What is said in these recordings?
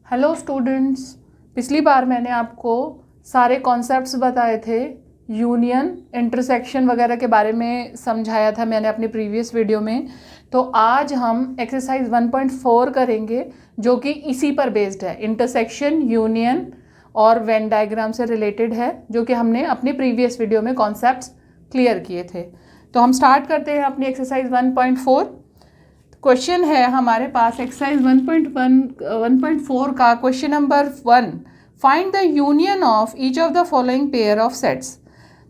Hello students, पिछली बार मैंने आपको सारे कॉन्सेप्ट्स बताए थे, यूनियन, इंटरसेक्शन वगैरह के बारे में समझाया था मैंने अपनी प्रीवियस वीडियो में। तो आज हम एक्सरसाइज 1.4 करेंगे जो कि इसी पर बेस्ड है, इंटरसेक्शन, यूनियन और वेन डायग्राम से रिलेटेड है, जो कि हमने अपनी प्रीवियस वीडियो में कॉन्सेप्ट्स क्लियर किए थे। तो हम स्टार्ट करते हैं अपनी एक्सरसाइज 1.4। क्वेश्चन है हमारे पास एक्सरसाइज 1.4 का question number 1, find the union of each of the following pair of sets.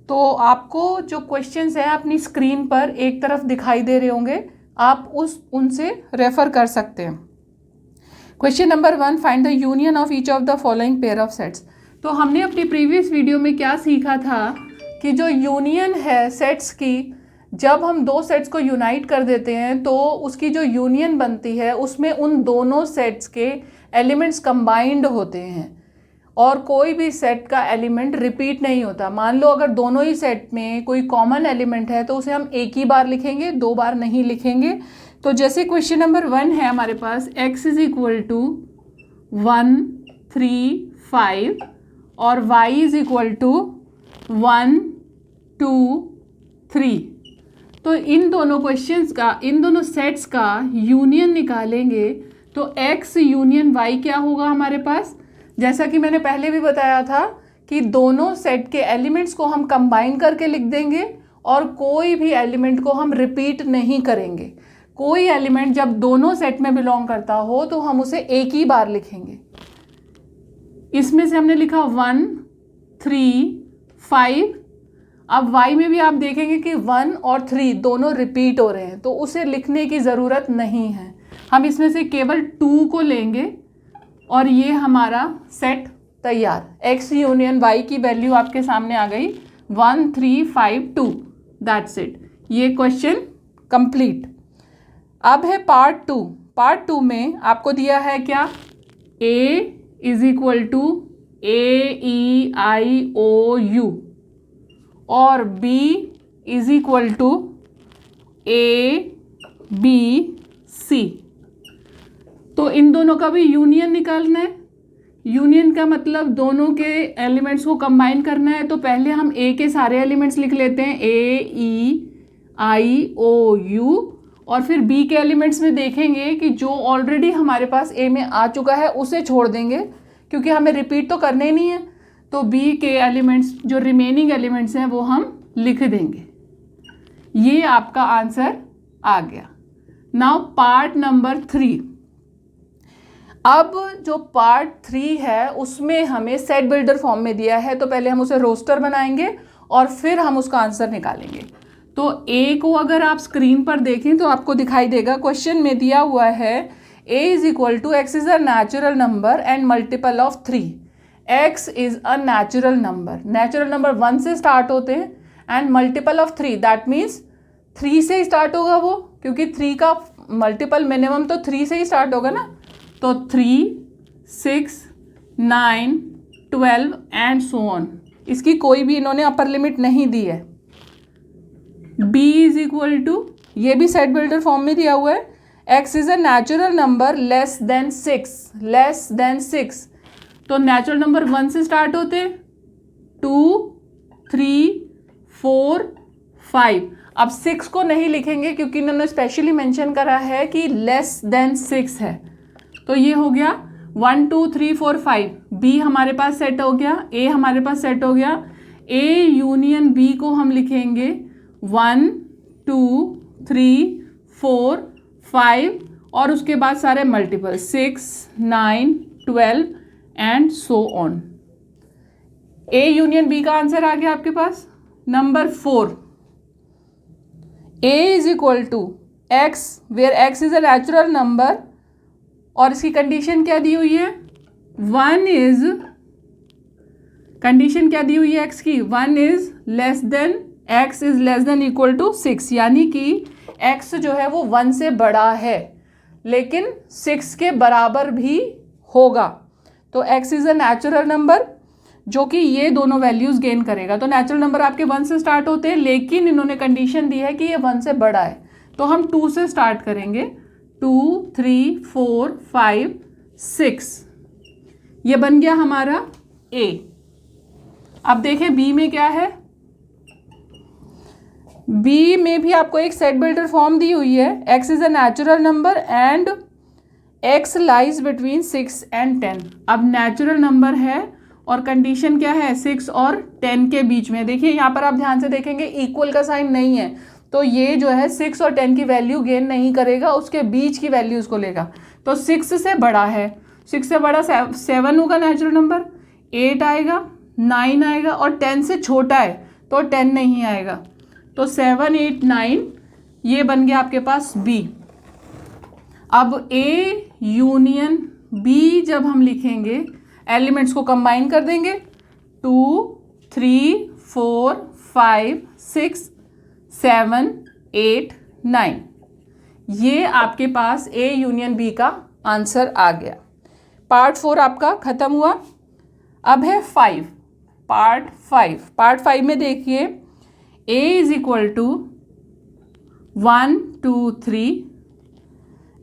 तो आपको जो क्वेश्चंस हैं अपनी स्क्रीन पर एक तरफ दिखाई दे रहे होंगे, आप उनसे रेफर कर सकते हैं। Question number 1, find the union of each of the following pair of sets. तो हमने अपनी प्रीवियस वीडियो में क्या सीखा था कि जो यूनियन है सेट्स की, जब हम दो सेट्स को यूनाइट कर देते हैं तो उसकी जो यूनियन बनती है उसमें उन दोनों सेट्स के एलिमेंट्स कंबाइंड होते हैं और कोई भी सेट का एलिमेंट रिपीट नहीं होता। मान लो अगर दोनों ही सेट में कोई कॉमन एलिमेंट है तो उसे हम एक ही बार लिखेंगे, दो बार नहीं लिखेंगे। तो जैसे क्वेश्चन नंबर 1 है हमारे पास, x इज इक्वल टू 1 3 5 और y इज इक्वल टू 1 2 3। तो इन दोनों क्वेश्चंस का, इन दोनों सेट्स का यूनियन निकालेंगे तो x यूनियन y क्या होगा हमारे पास। जैसा कि मैंने पहले भी बताया था कि दोनों सेट के एलिमेंट्स को हम कंबाइन करके लिख देंगे और कोई भी एलिमेंट को हम रिपीट नहीं करेंगे। कोई एलिमेंट जब दोनों सेट में बिलोंग करता हो तो हम उसे एक ही बार लिखेंगे। इसमें से हमने लिखा 1 3 5। अब y में भी आप देखेंगे कि 1 और 3 दोनों रिपीट हो रहे हैं, तो उसे लिखने की ज़रूरत नहीं है। हम इसमें से केवल 2 को लेंगे और ये हमारा सेट तैयार। x यूनियन y की वैल्यू आपके सामने आ गई 1 3 5 2। That's it. ये क्वेश्चन कंप्लीट। अब है पार्ट 2। पार्ट 2 में आपको दिया है क्या, a is equal to AEIOU और b is equal to ABC। तो इन दोनों का भी यूनियन निकालना है। यूनियन का मतलब दोनों के एलिमेंट्स को कंबाइन करना है। तो पहले हम a के सारे एलिमेंट्स लिख लेते हैं, AEIOU, और फिर b के एलिमेंट्स में देखेंगे कि जो ऑलरेडी हमारे पास a में आ चुका है उसे छोड़ देंगे, क्योंकि हमें रिपीट तो करने ही नहीं है। तो b के एलिमेंट्स, जो रिमेनिंग एलिमेंट्स हैं, वो हम लिख देंगे। ये आपका आंसर आ गया। Now part number 3। अब जो पार्ट 3 है उसमें हमें सेट बिल्डर फॉर्म में दिया है, तो पहले हम उसे रोस्टर बनाएंगे और फिर हम उसका आंसर निकालेंगे। तो a को अगर आप स्क्रीन पर देखें तो आपको दिखाई देगा, क्वेश्चन में दिया हुआ है a is equal to x is a natural number and multiple of 3। x is a natural number. Natural number 1 से स्टार्ट होते हैं and multiple of 3, that means 3 से ही स्टार्ट होगा वो, क्योंकि 3 का मल्टीपल मिनिमम तो 3 से ही स्टार्ट होगा ना। तो 3 6 9 12 एंड सो ऑन। इसकी कोई भी इन्होंने अपर लिमिट नहीं दी है। b इज इक्वल टू, ये भी सेट बिल्डर फॉर्म में दिया हुआ है, x is a natural number less than 6। तो नेचुरल नंबर 1 से स्टार्ट होते, 2 3 4 5। अब 6 को नहीं लिखेंगे क्योंकि इन्होंने स्पेशली मेंशन करा है कि लेस देन 6 है। तो ये हो गया 1 2 3 4 5। b हमारे पास सेट हो गया, a हमारे पास सेट हो गया। a यूनियन b को हम लिखेंगे 1 2 3 4 5 और उसके बाद सारे multiple 6 9 12 and so on. a union b का आंसर आ गया आपके पास। Number 4, a is equal to x where x is a natural number और इसकी कंडीशन क्या दी हुई है, 1 इज, कंडीशन क्या दी हुई है x की, 1 is less than, x is less than equal to 6, यानी कि x जो है वो 1 से बड़ा है लेकिन 6 के बराबर भी होगा। तो x is a natural number जो कि ये दोनों वैल्यूज गेन करेगा। तो नेचुरल नंबर आपके 1 से स्टार्ट होते हैं, लेकिन इन्होंने कंडीशन दी है कि ये 1 से बड़ा है, तो हम 2 से स्टार्ट करेंगे। 2 3 4 5 6 ये बन गया हमारा A। अब देखें बी में क्या है, बी में भी आपको एक सेट बिल्डर फॉर्म दी हुई है, x is a natural number and x lies between 6 and 10। अब नेचुरल नंबर है और कंडीशन क्या है, 6 और 10 के बीच में। देखिए यहाँ पर आप ध्यान से देखेंगे इक्वल का साइन नहीं है, तो ये जो है 6 और 10 की वैल्यू गेन नहीं करेगा, उसके बीच की वैल्यू उसको लेगा। तो 6 से बड़ा है, 6 से बड़ा 7 होगा नेचुरल नंबर, 8 आएगा, 9 आएगा, और 10 से छोटा है तो 10 नहीं आएगा। तो 7, 8, 9 ये बन गया आपके पास बी। अब ए यूनियन बी जब हम लिखेंगे, एलिमेंट्स को कंबाइन कर देंगे, 2, 3, 4, 5, 6, 7, 8, 9, ये आपके पास ए यूनियन बी का आंसर आ गया। पार्ट 4 आपका खत्म हुआ। अब है 5, पार्ट 5। पार्ट 5 में देखिए a is equal to 1, 2, 3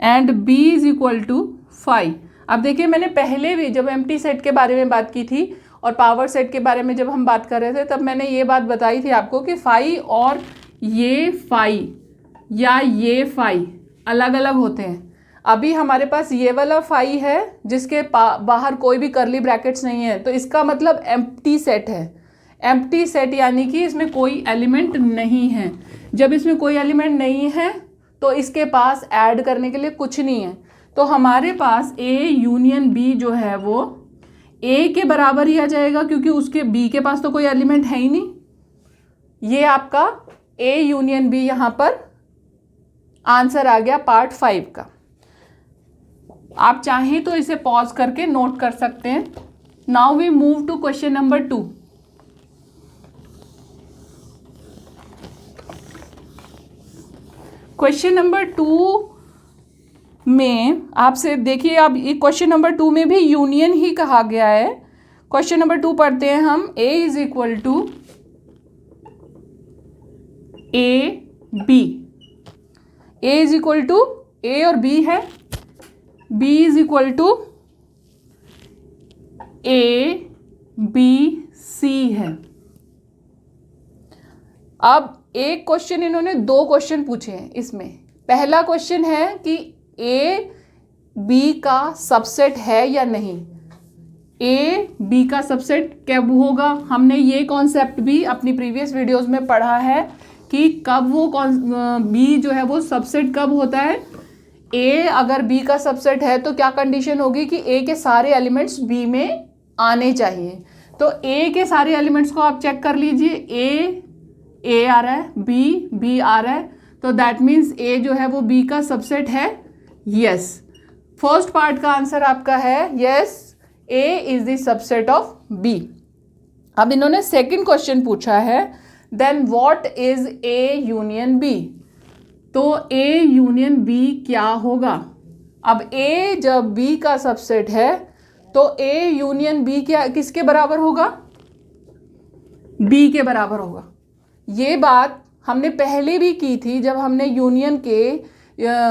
and b is equal to 5। अब देखिए मैंने पहले भी जब एम्प्टी सेट के बारे में बात की थी और पावर सेट के बारे में जब हम बात कर रहे थे, तब मैंने ये बात बताई थी आपको कि 5 और ये 5 या ये 5 अलग अलग होते हैं। अभी हमारे पास ये वाला 5 है जिसके बाहर कोई भी करली ब्रैकेट्स नहीं है, तो इसका मतलब एम्प्टी सेट है। एम्प्टी सेट यानी कि इसमें कोई एलिमेंट नहीं है। जब इसमें कोई एलिमेंट नहीं है तो इसके पास ऐड करने के लिए कुछ नहीं है, तो हमारे पास A यूनियन B जो है वो A के बराबर ही आ जाएगा, क्योंकि उसके B के पास तो कोई एलिमेंट है ही नहीं। ये आपका A यूनियन B यहाँ पर आंसर आ गया पार्ट 5 का। आप चाहें तो इसे पॉज करके नोट कर सकते हैं। Now we move to question number 2। Question number 2 में आपसे देखिए, अब ये क्वेश्चन नंबर 2 में भी यूनियन ही कहा गया है। क्वेश्चन नंबर 2 पढ़ते हैं हम। A is equal to A B, A is equal to A और B है, B is equal to A B C है। अब एक क्वेश्चन इन्होंने 2 क्वेश्चन पूछे हैं इसमें। पहला क्वेश्चन है कि A B का सबसेट है या नहीं। A B का सबसेट कब होगा, हमने ये कॉन्सेप्ट भी अपनी प्रीवियस वीडियोस में पढ़ा है कि कब वो B जो है वो सबसेट कब होता है। A अगर B का सबसेट है तो क्या कंडीशन होगी कि A के सारे एलिमेंट्स B में आने चाहिए। तो A के सारे एलिमेंट्स को आप चेक कर लीजिए, A आ रहा है, B आ रहा है, तो दैट मीन्स A जो है वो B का सबसेट है। यस, फर्स्ट पार्ट का आंसर आपका है yes, A is the subset of B। अब इन्होंने सेकंड क्वेश्चन पूछा है, then what is A union B। तो A यूनियन B क्या होगा। अब A जब B का सबसेट है तो A यूनियन B क्या किसके बराबर होगा, B के बराबर होगा। ये बात हमने पहले भी की थी जब हमने यूनियन के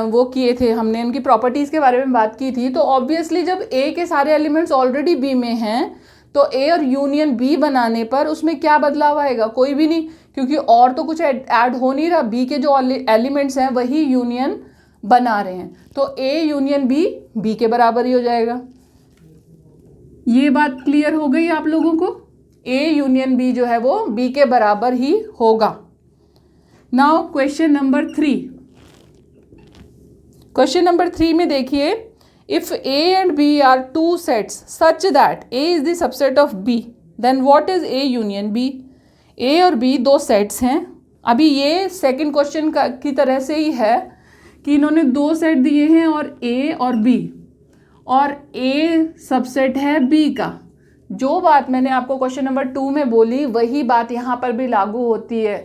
वो किए थे, हमने इनकी प्रॉपर्टीज़ के बारे में बात की थी। तो ऑब्वियसली जब A के सारे एलिमेंट्स ऑलरेडी B में हैं तो A और यूनियन B बनाने पर उसमें क्या बदलाव आएगा, कोई भी नहीं, क्योंकि और तो कुछ ऐड हो नहीं रहा। B के जो एलिमेंट्स हैं वही यूनियन बना रहे हैं, तो A यूनियन B के बराबर ही हो जाएगा। ये बात क्लियर हो गई आप लोगों को। A यूनियन B जो है वो B के बराबर ही होगा। Now question number 3। Question number 3 में देखिए, if A and B are 2 sets such that A is the subset of B, then what is A union B। A और B 2 सेट्स हैं। अभी ये सेकंड क्वेश्चन की तरह से ही है कि इन्होंने 2 सेट दिए हैं और A और B, और A सबसेट है B का। जो बात मैंने आपको क्वेश्चन नंबर 2 में बोली वही बात यहाँ पर भी लागू होती है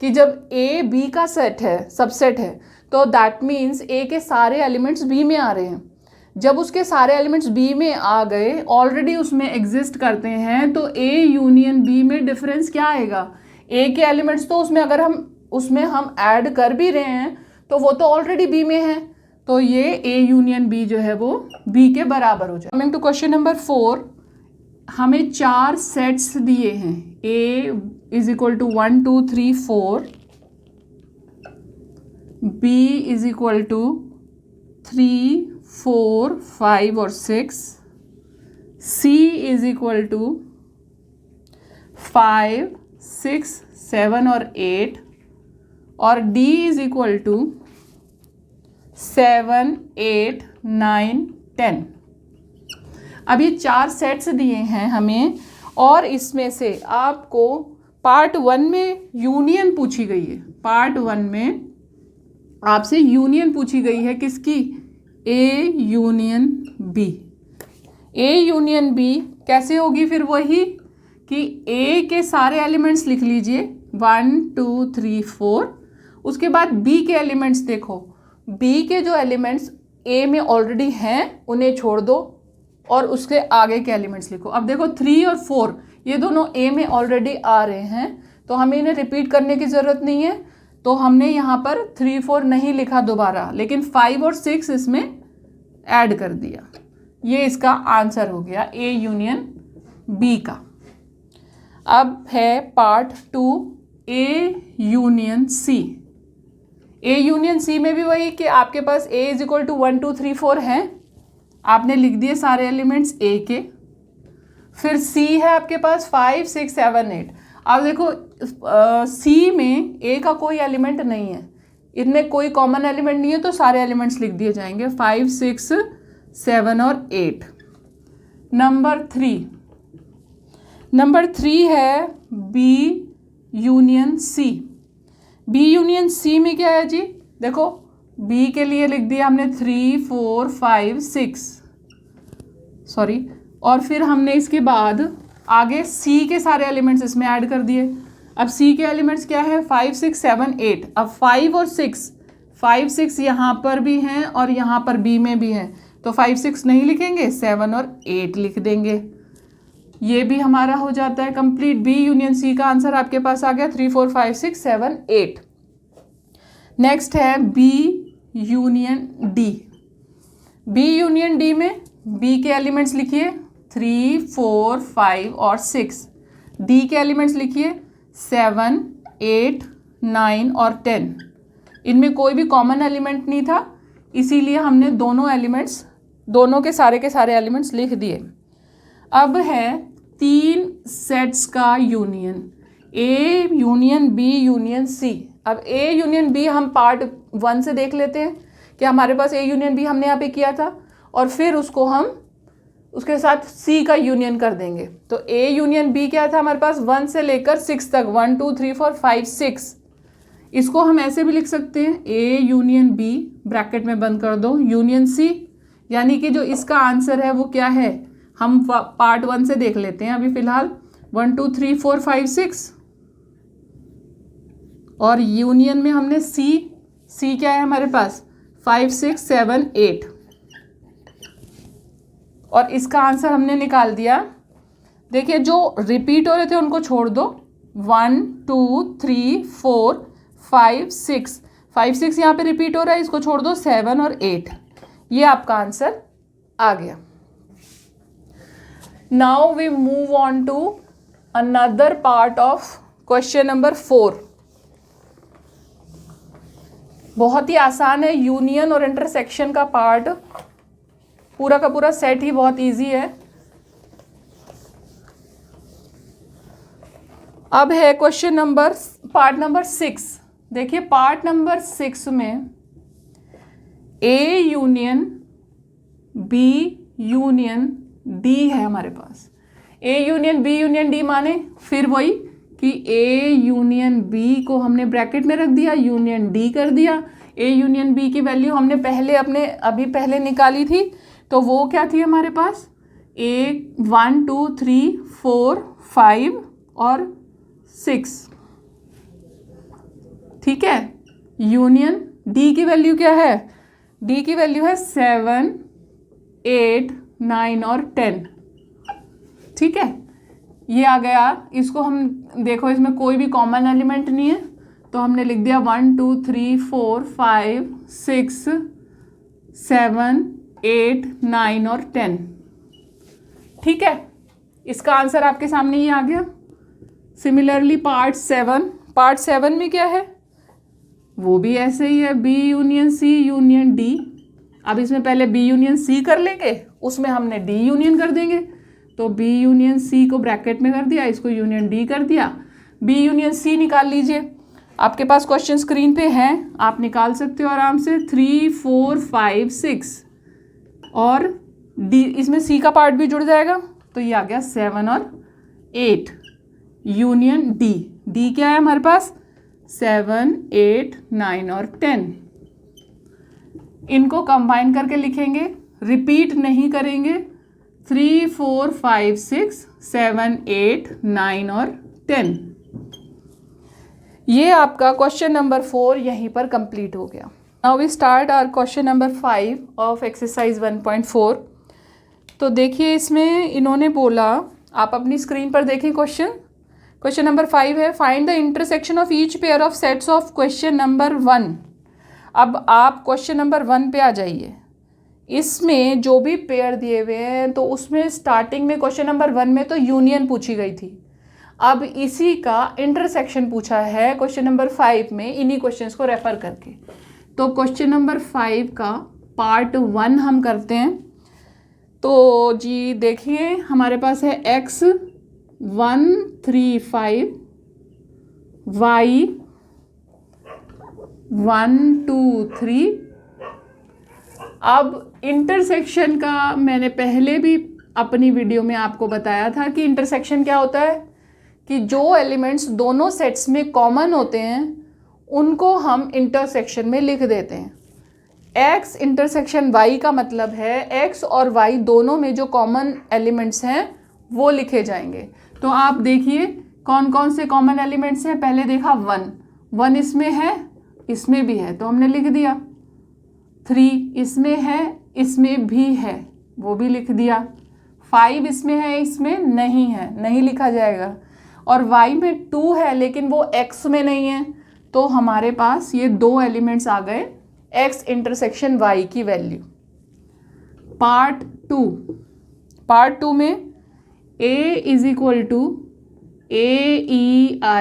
कि जब A B का सेट है, सबसेट है, तो दैट मीन्स A के सारे एलिमेंट्स B में आ रहे हैं। जब उसके सारे एलिमेंट्स B में आ गए, ऑलरेडी उसमें एग्जिस्ट करते हैं, तो A यूनियन B में डिफरेंस क्या आएगा। A के एलिमेंट्स तो उसमें अगर हम ऐड कर भी रहे हैं तो वो तो ऑलरेडी B में है, तो ये ए यूनियन बी जो है वो बी के बराबर हो जाए। कमिंग टू क्वेश्चन नंबर 4, हमें 4 सेट्स दिए हैं। A is equal to 1 2 3 4, B is equal to 3 4 5 और 6, सी इज इक्वल टू 5 6 7 और 8, और डी इज इक्वल टू 7 8 9 10। अब ये 4 सेट्स दिए हैं हमें, और इसमें से आपको पार्ट 1 में यूनियन पूछी गई है। पार्ट 1 में आपसे यूनियन पूछी गई है किसकी? A union B. A union B कैसे होगी? फिर वही कि ए के सारे एलिमेंट्स लिख लीजिए 1 2 3 4, उसके बाद बी के एलिमेंट्स देखो। बी के जो एलिमेंट्स ए में ऑलरेडी हैं उन्हें छोड़ दो और उसके आगे के एलिमेंट्स लिखो। अब देखो 3 और 4 ये दोनों ए में ऑलरेडी आ रहे हैं, तो हमें इन्हें रिपीट करने की ज़रूरत नहीं है, तो हमने यहाँ पर 3 4 नहीं लिखा दोबारा, लेकिन 5 और 6 इसमें ऐड कर दिया। ये इसका आंसर हो गया ए यूनियन बी का। अब है part 2, A union C. A union C में भी वही कि आपके पास ए इज इक्वल टू 1 2 3 4 हैं, आपने लिख दिए सारे एलिमेंट्स ए के। फिर सी है आपके पास 5 6 7 8। अब देखो सी में ए का कोई एलिमेंट नहीं है, इनमें कोई कॉमन एलिमेंट नहीं है, तो सारे एलिमेंट्स लिख दिए जाएंगे 5 6 7 और 8। नंबर 3 है B union C. B union C में क्या है जी? देखो बी के लिए लिख दिया हमने 3 4 5 6, सॉरी, और फिर हमने इसके बाद आगे सी के सारे एलिमेंट्स इसमें ऐड कर दिए। अब सी के एलिमेंट्स क्या है? 5 6 7 8। अब 5 और 5 6 यहाँ पर भी हैं और यहाँ पर बी में भी हैं, तो 5 6 नहीं लिखेंगे, 7 और 8 लिख देंगे। ये भी हमारा हो जाता है कंप्लीट। बी यूनियन सी का आंसर आपके पास आ गया 3 4 5 6 7 8। नेक्स्ट है B union D. B union D में बी के एलिमेंट्स लिखिए 3 4 5 और 6, डी के एलिमेंट्स लिखिए 7 8 9 और 10। इनमें कोई भी कॉमन एलिमेंट नहीं था, इसीलिए हमने दोनों के सारे एलिमेंट्स लिख दिए। अब है 3 सेट्स का union, A union B union C. अब ए यूनियन बी हम पार्ट 1 से देख लेते हैं कि हमारे पास ए यूनियन बी हमने यहाँ पे किया था, और फिर उसको हम उसके साथ सी का यूनियन कर देंगे। तो ए यूनियन बी क्या था हमारे पास? 1 से लेकर 6 तक, 1 2 3 4 5 6। इसको हम ऐसे भी लिख सकते हैं ए यूनियन बी, ब्रैकेट में बंद कर दो, यूनियन सी, यानी कि जो इसका आंसर है वो क्या है हम पार्ट 1 से देख लेते हैं अभी फ़िलहाल। 1 2 3 4 5 6, और यूनियन में हमने सी क्या है हमारे पास? 5 6 7 8, और इसका आंसर हमने निकाल दिया। देखिए जो रिपीट हो रहे थे उनको छोड़ दो, 1 2 3 4 5 6, 5 6 यहाँ पे रिपीट हो रहा है, इसको छोड़ दो, 7 और 8। ये आपका आंसर आ गया। Now we move on to another part of question number 4। बहुत ही आसान है, यूनियन और इंटरसेक्शन का पार्ट, पूरा का पूरा सेट ही बहुत इजी है। अब है पार्ट नंबर 6। देखिए पार्ट नंबर 6 में A union B union D है हमारे पास। A union B union D माने फिर वही कि ए यूनियन बी को हमने ब्रैकेट में रख दिया, यूनियन डी कर दिया। ए यूनियन बी की वैल्यू हमने पहले निकाली थी, तो वो क्या थी हमारे पास? ए 1 2 3 4 5 और 6, ठीक है। यूनियन डी की वैल्यू क्या है? डी की वैल्यू है 7 8 9 और 10, ठीक है। ये आ गया। इसको हम देखो, इसमें कोई भी कॉमन एलिमेंट नहीं है, तो हमने लिख दिया 1 2 3 4 5 6 7, 8, 9 और 10। ठीक है, इसका आंसर आपके सामने ही आ गया। सिमिलरली पार्ट 7 में क्या है, वो भी ऐसे ही है, B union C union D. अब इसमें पहले बी यूनियन सी कर लेंगे, उसमें हमने डी यूनियन कर देंगे। तो बी यूनियन सी को ब्रैकेट में कर दिया, इसको यूनियन डी कर दिया। बी यूनियन सी निकाल लीजिए, आपके पास क्वेश्चन स्क्रीन पे है, आप निकाल सकते हो आराम से। 3, 4, 5, 6 और डी, इसमें सी का पार्ट भी जुड़ जाएगा, तो ये आ गया 7 और 8 यूनियन डी। डी क्या है हमारे पास, 7, 8, 9 और 10। इनको कंबाइन करके लिखेंगे, रिपीट नहीं करेंगे। 3, 4, 5, 6, 7, 8, 9 और 10। ये आपका क्वेश्चन नंबर 4 यहीं पर कंप्लीट हो गया। Now we start our question number 5 of exercise 1.4। तो देखिए इसमें इन्होंने बोला, आप अपनी स्क्रीन पर देखें क्वेश्चन नंबर 5 है, find the intersection of each pair of sets of question number 1। अब आप क्वेश्चन नंबर 1 पे आ जाइए। इसमें जो भी पेयर दिए हुए हैं, तो उसमें स्टार्टिंग में क्वेश्चन नंबर 1 में तो यूनियन पूछी गई थी। अब इसी का इंटरसेक्शन पूछा है क्वेश्चन नंबर 5 में, इन्हीं क्वेश्चंस को रेफर करके। तो क्वेश्चन नंबर 5 का पार्ट 1 हम करते हैं। तो जी देखिए हमारे पास है x 1, 3, 5, y 1, 2, 3। अब इंटरसेक्शन का मैंने पहले भी अपनी वीडियो में आपको बताया था कि इंटरसेक्शन क्या होता है, कि जो एलिमेंट्स दोनों सेट्स में कॉमन होते हैं उनको हम इंटरसेक्शन में लिख देते हैं। x इंटरसेक्शन y का मतलब है x और y दोनों में जो कॉमन एलिमेंट्स हैं वो लिखे जाएंगे। तो आप देखिए कौन कौन से कॉमन एलिमेंट्स हैं। पहले देखा 1 इसमें है, इसमें भी है, तो हमने लिख दिया। 3 इसमें है, इसमें भी है, वो भी लिख दिया। 5 इसमें है, इसमें नहीं है, नहीं लिखा जाएगा। और y में 2 है लेकिन वो x में नहीं है, तो हमारे पास ये 2 एलिमेंट्स आ गए x इंटरसेक्शन y की वैल्यू। पार्ट 2 में a is equal to AEIOU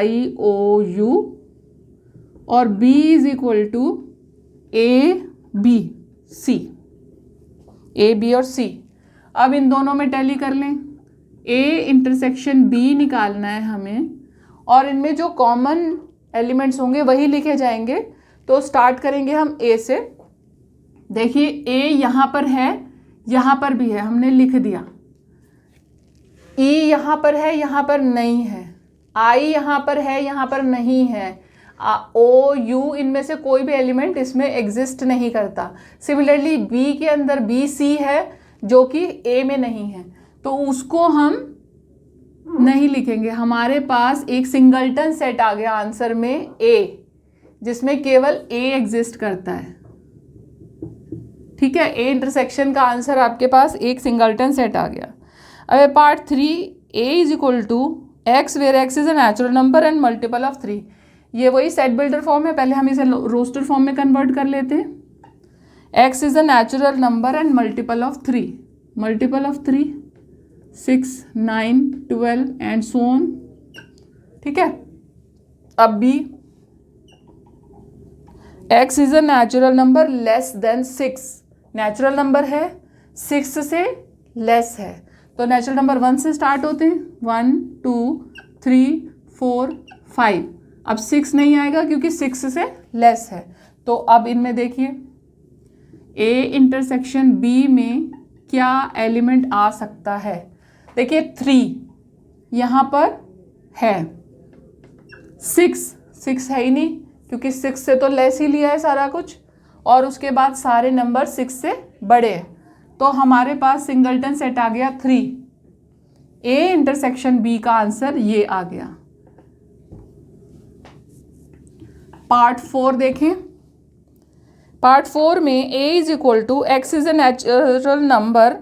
और b is equal to ABC, A, B और C। अब इन दोनों में टैली कर लें। A इंटरसेक्शन B निकालना है हमें, और इनमें जो कॉमन एलिमेंट्स होंगे वही लिखे जाएंगे। तो स्टार्ट करेंगे हम A से। देखिए A यहाँ पर है, यहाँ पर भी है, हमने लिख दिया। E यहाँ पर है, यहाँ पर नहीं है। I यहाँ पर है, यहाँ पर नहीं है। O, U इनमें से कोई भी एलिमेंट इसमें एग्जिस्ट नहीं करता। सिमिलरली B के अंदर BC है जो कि A में नहीं है, तो उसको हम नहीं लिखेंगे। हमारे पास एक सिंगलटन सेट आ गया आंसर में A, जिसमें केवल A एग्जिस्ट करता है। ठीक है, A इंटरसेक्शन का आंसर आपके पास एक सिंगलटन सेट आ गया। अब part 3, A is equal to x where x is a natural number and multiple of 3। ये वही सेट बिल्डर फॉर्म है, पहले हम इसे रोस्टर फॉर्म में कन्वर्ट कर लेते हैं। x is a natural number and multiple of 3, 6, 9, 12 and so on. ठीक है, अब भी x is a natural number less than 6, natural number है, 6 से लेस है, तो नेचुरल नंबर 1 से स्टार्ट होते हैं। 1, 2, 3, 4, 5। अब 6 नहीं आएगा क्योंकि 6 से लेस है। तो अब इनमें देखिए A इंटरसेक्शन B में क्या एलिमेंट आ सकता है। देखिए 3 यहाँ पर है, 6 है ही नहीं क्योंकि 6 से तो लेस ही लिया है सारा कुछ, और उसके बाद सारे नंबर 6 से बड़े हैं। तो हमारे पास सिंगलटन सेट आ गया 3। A इंटरसेक्शन B का आंसर ये आ गया। पार्ट 4 देखें। पार्ट 4 में A is equal to x is a natural number,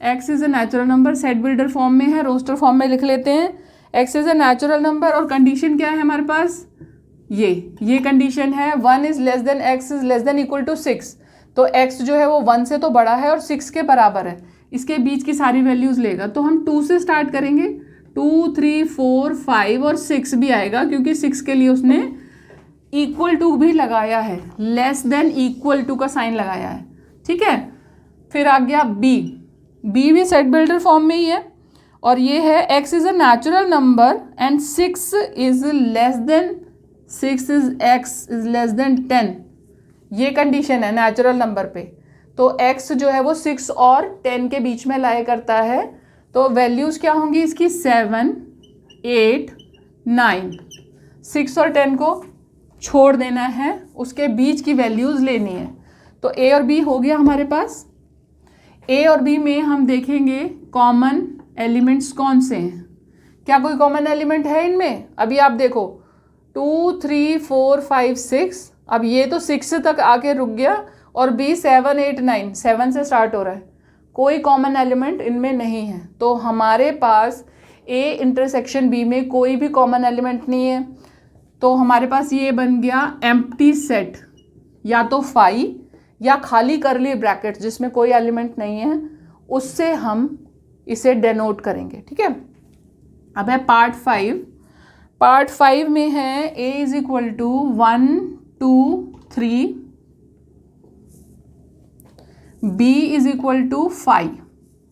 x is a natural number set builder form में है, रोस्टर फॉर्म में लिख लेते हैं। x is a natural number और कंडीशन क्या है हमारे पास, ये कंडीशन है 1 is less than x is less than equal to 6। तो x जो है वो 1 से तो बड़ा है और 6 के बराबर है, इसके बीच की सारी वैल्यूज़ लेगा। तो हम 2 से स्टार्ट करेंगे, 2, 3, 4, 5 और 6 भी आएगा क्योंकि 6 के लिए उसने इक्वल टू भी लगाया है, लेस देन इक्वल टू का साइन लगाया है, ठीक है। फिर आ गया b भी सेट बिल्डर फॉर्म में ही है और ये है x is a natural number and 6 is less then 6 is x is less then 10, ये कंडीशन है नेचुरल नंबर पे। तो x जो है वो 6 और 10 के बीच में लाया करता है। तो वैल्यूज़ क्या होंगी इसकी, 7, 8, 9, 6 और 10 को छोड़ देना है, उसके बीच की वैल्यूज़ लेनी है। तो a और b हो गया हमारे पास। a और b में हम देखेंगे कॉमन एलिमेंट्स कौन से हैं, क्या कोई कॉमन एलिमेंट है इनमें। अभी आप देखो 2, 3, 4, 5, 6, अब ये तो 6 तक आके रुक गया और b 7, 8, 9, 7 से स्टार्ट हो रहा है, कोई कॉमन एलिमेंट इनमें नहीं है। तो हमारे पास a इंटरसेक्शन b में कोई भी कॉमन एलिमेंट नहीं है। तो हमारे पास ये बन गया एम्प्टी सेट, या तो फाई या खाली करली ब्रैकेट जिसमें कोई एलिमेंट नहीं है, उससे हम इसे डेनोट करेंगे, ठीक है। अब है पार्ट 5। पार्ट 5 में है a is equal to 1, 2, 3, b is equal to 5।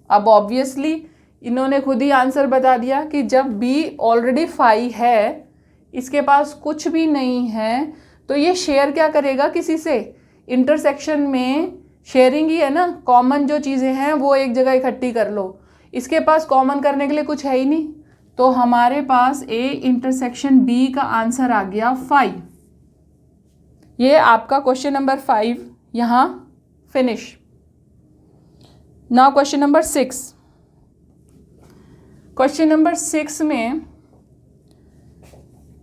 अब ऑब्वियसली इन्होंने खुद ही आंसर बता दिया कि जब b ऑलरेडी 5 है, इसके पास कुछ भी नहीं है, तो ये शेयर क्या करेगा किसी से, इंटरसेक्शन में शेयरिंग ही है ना, कॉमन जो चीज़ें हैं वो एक जगह इकट्ठी कर लो। इसके पास कॉमन करने के लिए कुछ है ही नहीं, तो हमारे पास a इंटरसेक्शन b का आंसर आ गया 5। ये आपका क्वेश्चन नंबर 5 यहाँ finish. Now question number 6। Question number 6 में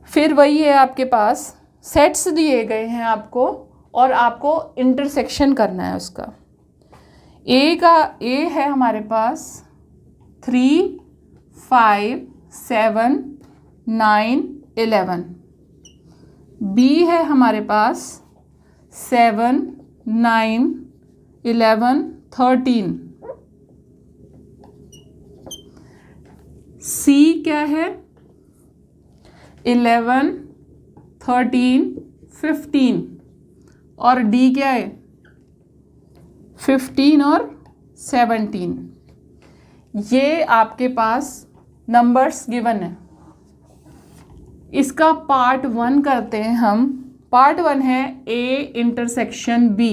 फिर वही है, आपके पास सेट्स दिए गए हैं आपको और आपको इंटरसेक्शन करना है उसका। a है हमारे पास 3, 5, 7, 9, 11। b है हमारे पास 7, 9, 11, 13। c क्या है 11, 13, 15 और d क्या है 15 और 17। ये आपके पास नंबर्स गिवन है। इसका पार्ट 1 करते हैं हम। पार्ट 1 है a intersection b।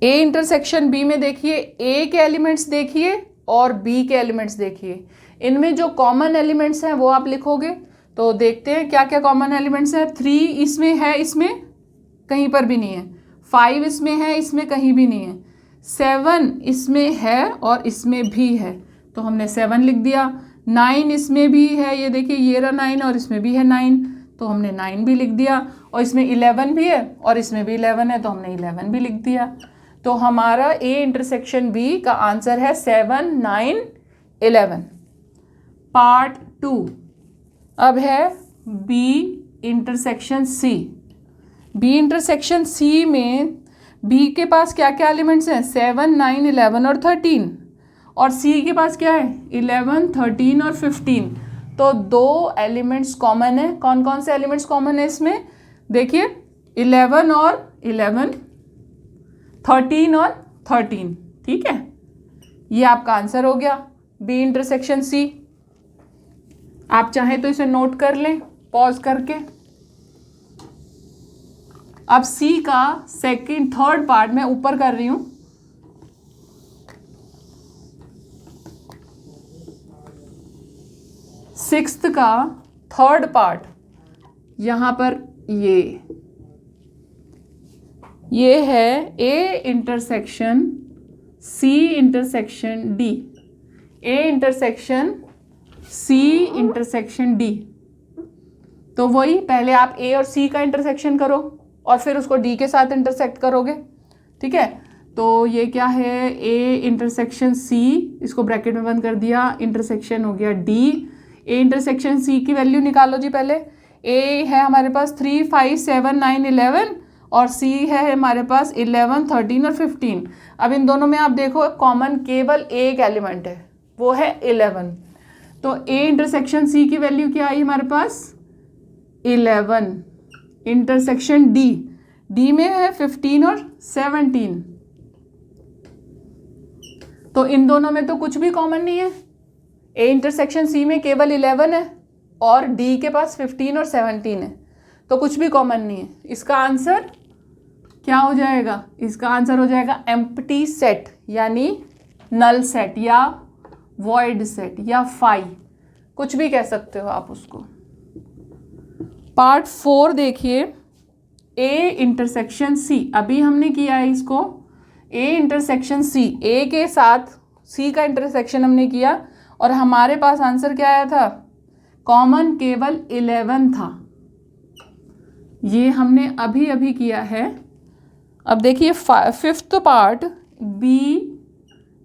a intersection b में देखिए a के एलिमेंट्स देखिए और b के एलिमेंट्स देखिए। इनमें जो कॉमन एलिमेंट्स हैं वो आप लिखोगे। तो देखते हैं क्या क्या कॉमन एलिमेंट्स हैं। 3 इसमें है, इसमें कहीं पर भी नहीं है। 5 इसमें है, इसमें कहीं भी नहीं है। 7 इसमें है और इसमें भी है, तो हमने 7 लिख दिया। 9 इसमें भी है, ये देखिए ये रहा 9 और इसमें भी है 9, तो हमने 9 भी लिख दिया। और इसमें 11 भी है और इसमें भी 11 है, तो हमने 11 भी लिख दिया। तो हमारा a इंटरसेक्शन b का आंसर है 7, 9, 11। पार्ट 2 अब है b intersection c। b intersection c में b के पास क्या क्या एलिमेंट्स हैं 7, 9, 11 और 13, और c के पास क्या है 11, 13 और 15। तो 2 एलिमेंट्स कॉमन है। कौन कौन से एलिमेंट्स कॉमन है इसमें देखिए 11 और 11, 13 और 13, ठीक है। ये आपका आंसर हो गया b इंटरसेक्शन c। आप चाहें तो इसे नोट कर लें पॉज करके। अब c का थर्ड पार्ट मैं ऊपर कर रही हूं। सिक्स्थ का थर्ड पार्ट यहां पर ये है a intersection c intersection d। a intersection c intersection d। तो वही पहले आप a और c का इंटरसेक्शन करो और फिर उसको d के साथ इंटरसेक्ट करोगे, ठीक है। तो ये क्या है a इंटरसेक्शन c, इसको ब्रैकेट में बंद कर दिया, इंटरसेक्शन हो गया d। a इंटरसेक्शन c की वैल्यू निकालो जी। पहले a है हमारे पास 3, 5, 7, 9, 11 और सी है हमारे पास 11, 13 और 15। अब इन दोनों में आप देखो कॉमन केवल एक एलिमेंट है, वो है 11। तो ए इंटरसेक्शन सी की वैल्यू क्या आई हमारे पास 11। इंटरसेक्शन डी, डी में है 15 और 17। तो इन दोनों में तो कुछ भी कॉमन नहीं है। ए इंटरसेक्शन सी में केवल 11 है और डी के पास 15 और 17 है, तो कुछ भी कॉमन नहीं है। इसका आंसर क्या हो जाएगा? इसका आंसर हो जाएगा एम्प्टी सेट, यानी नल सेट या वॉइड सेट या फाई, कुछ भी कह सकते हो आप उसको। पार्ट 4 देखिए, ए इंटरसेक्शन सी। अभी हमने किया है इसको ए इंटरसेक्शन सी, ए के साथ सी का इंटरसेक्शन हमने किया और हमारे पास आंसर क्या आया था? कॉमन केवल 11 था। ये हमने अभी अभी किया है। अब देखिए 5th part, B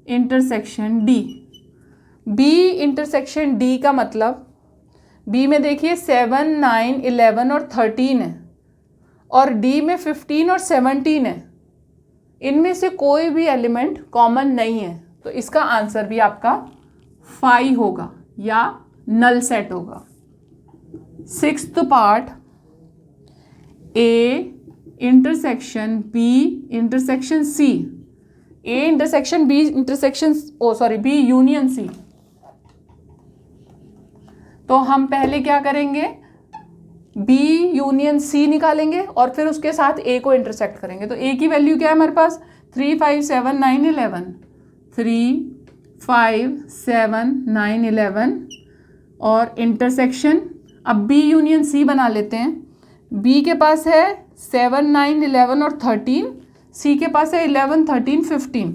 intersection D. B intersection D का मतलब, बी में देखिए 7, 9, 11 और 13 है और डी में 15 और 17 है। इनमें से कोई भी एलिमेंट कॉमन नहीं है, तो इसका आंसर भी आपका फाई होगा या नल सेट होगा। 6th part, A intersection B intersection C. A intersection B intersection B union C. तो हम पहले क्या करेंगे? बी यूनियन सी निकालेंगे और फिर उसके साथ ए को इंटरसेक्ट करेंगे। तो ए की वैल्यू क्या है हमारे पास? 3, 5, 7, 9, 11। 3, 5, 7, 9, 11 और इंटरसेक्शन। अब बी यूनियन सी बना लेते हैं। बी के पास है 7, 9, 11 और 13, सी के पास है 11, 13, 15।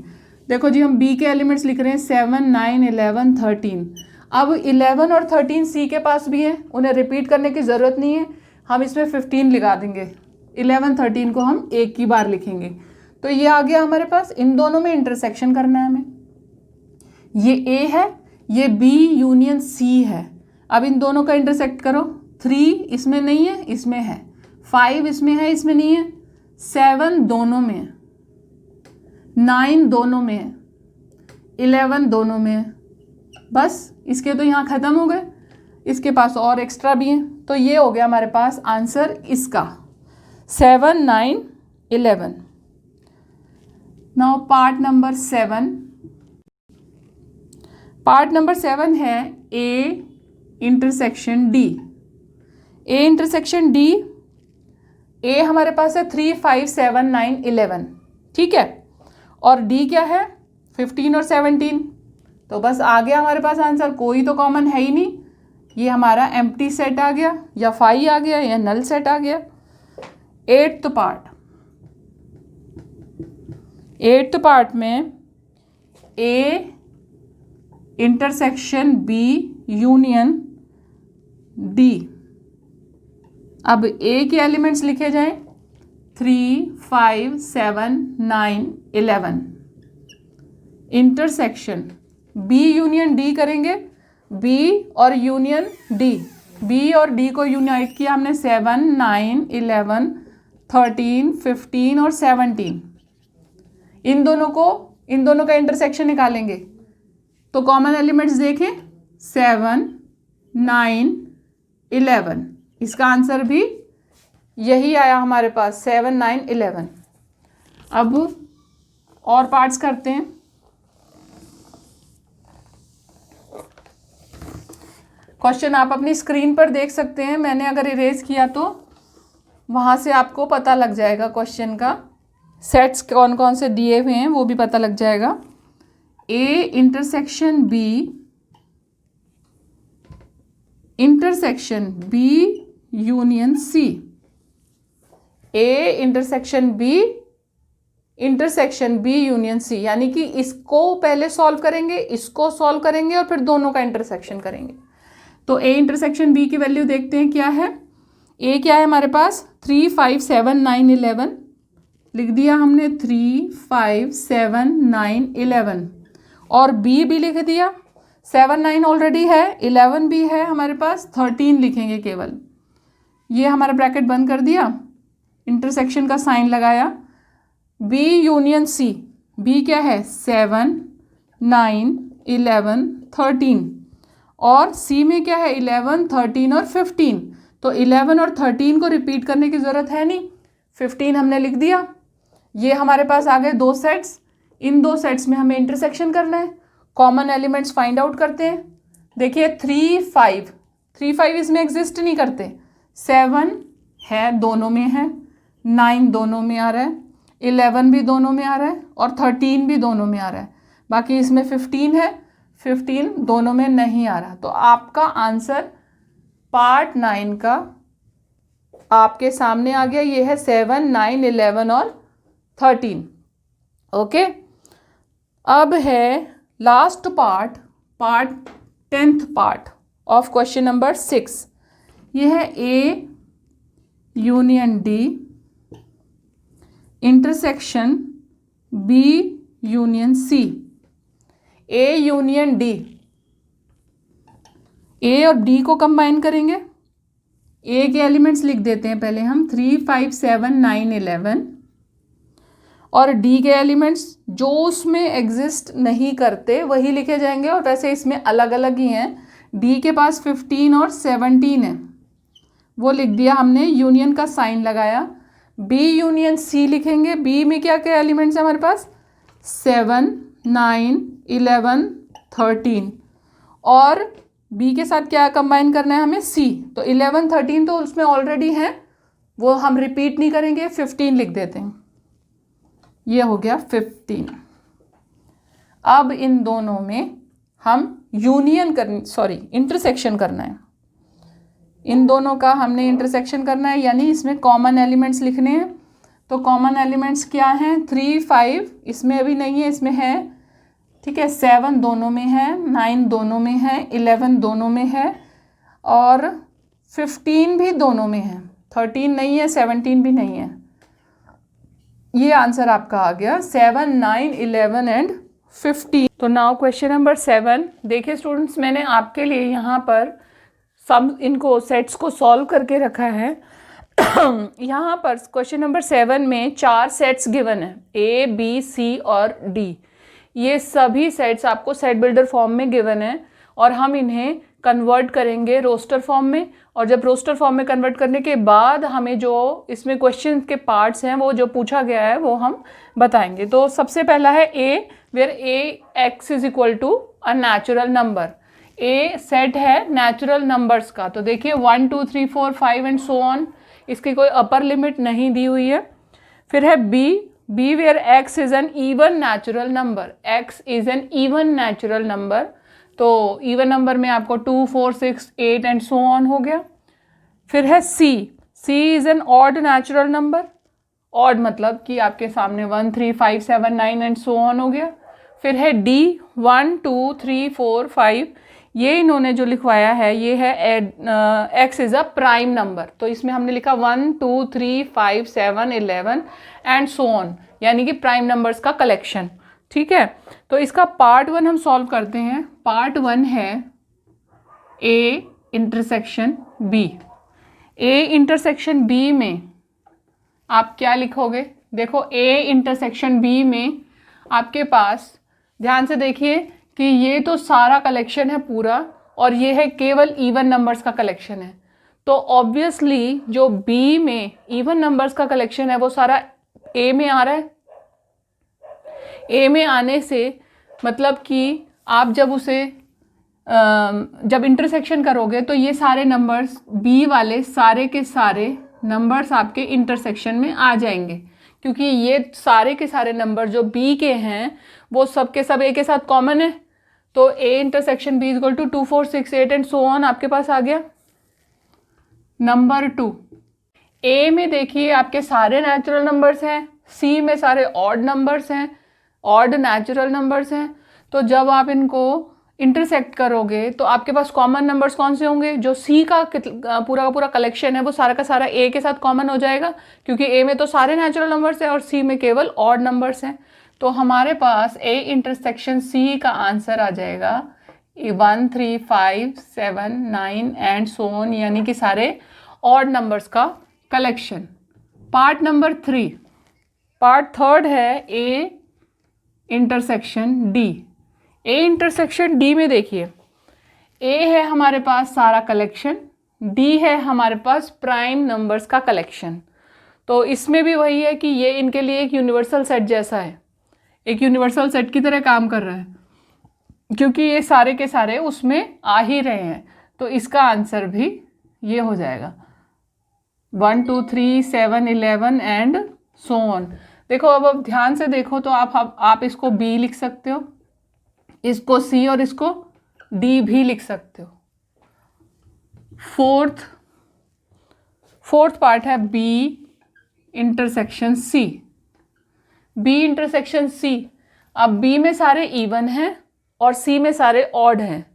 देखो जी, हम बी के एलिमेंट्स लिख रहे हैं 7, 9, 11, 13। अब 11 और 13 सी के पास भी हैं, उन्हें रिपीट करने की ज़रूरत नहीं है, हम इसमें 15 लगा देंगे। 11, 13 को हम एक की बार लिखेंगे। तो ये आ गया हमारे पास। इन दोनों में इंटरसेक्शन करना है हमें। ये ए है, ये बी यूनियन सी है। अब इन दोनों का इंटरसेक्ट करो। 3 इसमें नहीं है, इसमें है। 5 इसमें है, इसमें नहीं है। 7 दोनों में है, 9 दोनों में है, 11 दोनों में है। बस इसके तो यहाँ ख़त्म हो गए, इसके पास और एक्स्ट्रा भी हैं। तो ये हो गया हमारे पास आंसर इसका 7, 9, 11। Now part number 7। Part number 7 है A intersection D. A intersection D, A हमारे पास है 3, 5, 7, 9, 11, ठीक है। और डी क्या है? 15 और 17। तो बस आ गया हमारे पास आंसर, कोई तो कॉमन है ही नहीं। ये हमारा एम्प्टी सेट आ गया या फाई आ गया या नल सेट आ गया। 8th पार्ट, 8th पार्ट में A intersection B union D. अब ए के एलिमेंट्स लिखे जाएं 3, 5, 7, 9, 11। इंटरसेक्शन बी यूनियन डी करेंगे, बी और यूनियन डी। बी और डी को यूनाइट किया हमने 7, 9, 11, 13, 15 और 17। इन दोनों का इंटरसेक्शन निकालेंगे। तो कॉमन एलिमेंट्स देखें 7, 9, 11। इसका आंसर भी यही आया हमारे पास 7, 9, 11। अब और पार्ट्स करते हैं। क्वेश्चन आप अपनी स्क्रीन पर देख सकते हैं। मैंने अगर इरेज किया तो वहाँ से आपको पता लग जाएगा क्वेश्चन का। सेट्स कौन कौन से दिए हुए हैं वो भी पता लग जाएगा। A intersection B intersection B union C. A intersection B union C, यानी कि इसको पहले सॉल्व करेंगे, इसको सॉल्व करेंगे और फिर दोनों का इंटरसेक्शन करेंगे। तो ए इंटरसेक्शन बी की वैल्यू देखते हैं क्या है। ए क्या है हमारे पास 3, 5, 7, 9, 11 लिख दिया हमने। 3, 5, 7, 9, 11 और बी भी लिख दिया। 7, 9 ऑलरेडी है, 11 भी है हमारे पास, 13 लिखेंगे केवल। ये हमारा ब्रैकेट बंद कर दिया। इंटरसेक्शन का साइन लगाया, बी यूनियन सी, बी क्या है 7 9 11 13, और सी में क्या है 11 13 और 15। तो 11 और 13 को रिपीट करने की ज़रूरत है नहीं, 15 हमने लिख दिया। ये हमारे पास आ गए दो सेट्स, इन दो सेट्स में हमें इंटरसेक्शन करना है, कॉमन एलिमेंट्स फाइंड आउट करते हैं। देखिए 3 5 इसमें एग्जिस्ट नहीं करते, 7 है दोनों में है, 9 दोनों में आ रहा है, 11 भी दोनों में आ रहा है और 13 भी दोनों में आ रहा है। बाकी इसमें 15 है, 15 दोनों में नहीं आ रहा। तो आपका आंसर पार्ट 9 का आपके सामने आ गया। ये है 7 9 11 और 13। ओके, अब है last part, part 10th part of question number 6। ये है A union D intersection B union C. A union D, A और डी को कंबाइन करेंगे। ए के एलिमेंट्स लिख देते हैं पहले हम, 3 5 7 9 11, और डी के एलिमेंट्स जो उसमें एग्जिस्ट नहीं करते वही लिखे जाएंगे, और वैसे इसमें अलग अलग ही हैं। डी के पास 15 और 17 है, वो लिख दिया हमने, यूनियन का साइन लगाया। बी यूनियन सी लिखेंगे, बी में क्या क्या एलिमेंट्स हैं हमारे पास 7 9 11 13, और बी के साथ क्या कंबाइन करना है हमें सी। तो 11 13 तो उसमें ऑलरेडी हैं, वो हम रिपीट नहीं करेंगे, 15 लिख देते हैं। ये हो गया 15। अब इन दोनों में हम इंटरसेक्शन करना है। इन दोनों का हमने इंटरसेक्शन करना है, यानी इसमें कॉमन एलिमेंट्स लिखने हैं। तो कॉमन एलिमेंट्स क्या हैं, 3 5 इसमें अभी नहीं है, इसमें है, ठीक है, 7 दोनों में है, 9 दोनों में है, 11 दोनों में है, और 15 भी दोनों में है, 13 नहीं है, 17 भी नहीं है। ये आंसर आपका आ गया 7 9 11 एंड 15। तो नाउ क्वेश्चन नंबर 7। देखिए स्टूडेंट्स, मैंने आपके लिए यहाँ पर इनको सेट्स को सॉल्व करके रखा है। यहाँ पर क्वेश्चन नंबर 7 में 4 सेट्स गिवन है, ए बी सी और डी। ये सभी सेट्स आपको सेट बिल्डर फॉर्म में गिवन है, और हम इन्हें कन्वर्ट करेंगे रोस्टर फॉर्म में। और जब रोस्टर फॉर्म में कन्वर्ट करने के बाद हमें जो इसमें क्वेश्चन के पार्ट्स हैं, वो जो पूछा गया है वो हम बताएंगे। तो सबसे पहला है A, where A X is equal to a natural number. A set है नेचुरल नंबर्स का। तो देखिए 1 2 3 4 5 एंड सो ऑन, इसकी कोई अपर लिमिट नहीं दी हुई है। फिर है B where X is an even natural number. X is an even natural number, तो इवन नंबर में आपको 2 4 6 8 एंड सो ऑन हो गया। फिर है C is an odd natural number. Odd मतलब कि आपके सामने 1 3 5 7 9 एंड सो ऑन हो गया। फिर है डी 1 2 3 4 5, ये इन्होंने जो लिखवाया है ये है x is a prime number. तो इसमें हमने लिखा 1 2 3 5 7 11 एंड सो ऑन, यानी कि प्राइम नंबर्स का कलेक्शन। ठीक है, तो इसका पार्ट 1 हम सॉल्व करते हैं। पार्ट 1 है A intersection B. A intersection B में आप क्या लिखोगे, देखो ए इंटरसेक्शन बी में आपके पास, ध्यान से देखिए कि ये तो सारा कलेक्शन है पूरा, और ये है केवल इवन नंबर्स का कलेक्शन है। तो ऑब्वियसली जो बी में इवन नंबर्स का कलेक्शन है वो सारा ए में आ रहा है। ए में आने से मतलब कि आप जब उसे जब इंटरसेक्शन करोगे तो ये सारे नंबर्स बी वाले सारे के सारे नंबर्स आपके इंटरसेक्शन में आ जाएंगे, क्योंकि ये सारे के सारे नंबर जो बी के हैं वो सब के सब ए के साथ कॉमन है। तो A intersection B equal to 2 4 6 8 and so on आपके पास आ गया। नंबर 2, ए में देखिए आपके सारे नेचुरल नंबर्स हैं, सी में सारे ऑड नंबर्स हैं, ऑड नेचुरल नंबर्स हैं। तो जब आप इनको इंटरसेक्ट करोगे तो आपके पास कॉमन नंबर्स कौन से होंगे, जो सी का पूरा का पूरा कलेक्शन है वो सारा का सारा ए के साथ कॉमन हो जाएगा, क्योंकि ए में तो सारे नेचुरल नंबर्स हैं और सी में केवल ऑड नंबर्स हैं। तो हमारे पास ए इंटरसेक्शन सी का आंसर आ जाएगा 1 3 5 7 9 एंड सो ऑन, यानी कि सारे ऑड नंबर्स का collection. Part number 3, part third है A intersection D. A intersection D में देखिए, ए है हमारे पास सारा कलेक्शन, डी है हमारे पास प्राइम नंबर्स का कलेक्शन। तो इसमें भी वही है कि ये इनके लिए एक यूनिवर्सल सेट जैसा है, एक यूनिवर्सल सेट की तरह काम कर रहा है, क्योंकि ये सारे के सारे उसमें आ ही रहे हैं। तो इसका आंसर भी ये हो जाएगा 1 2 3 7 11 एंड सो ऑन। देखो अब ध्यान से देखो तो आप इसको बी लिख सकते हो, इसको सी और इसको डी भी लिख सकते हो। फोर्थ पार्ट है B intersection C. B intersection C, अब बी में सारे इवन हैं और सी में सारे ऑड हैं,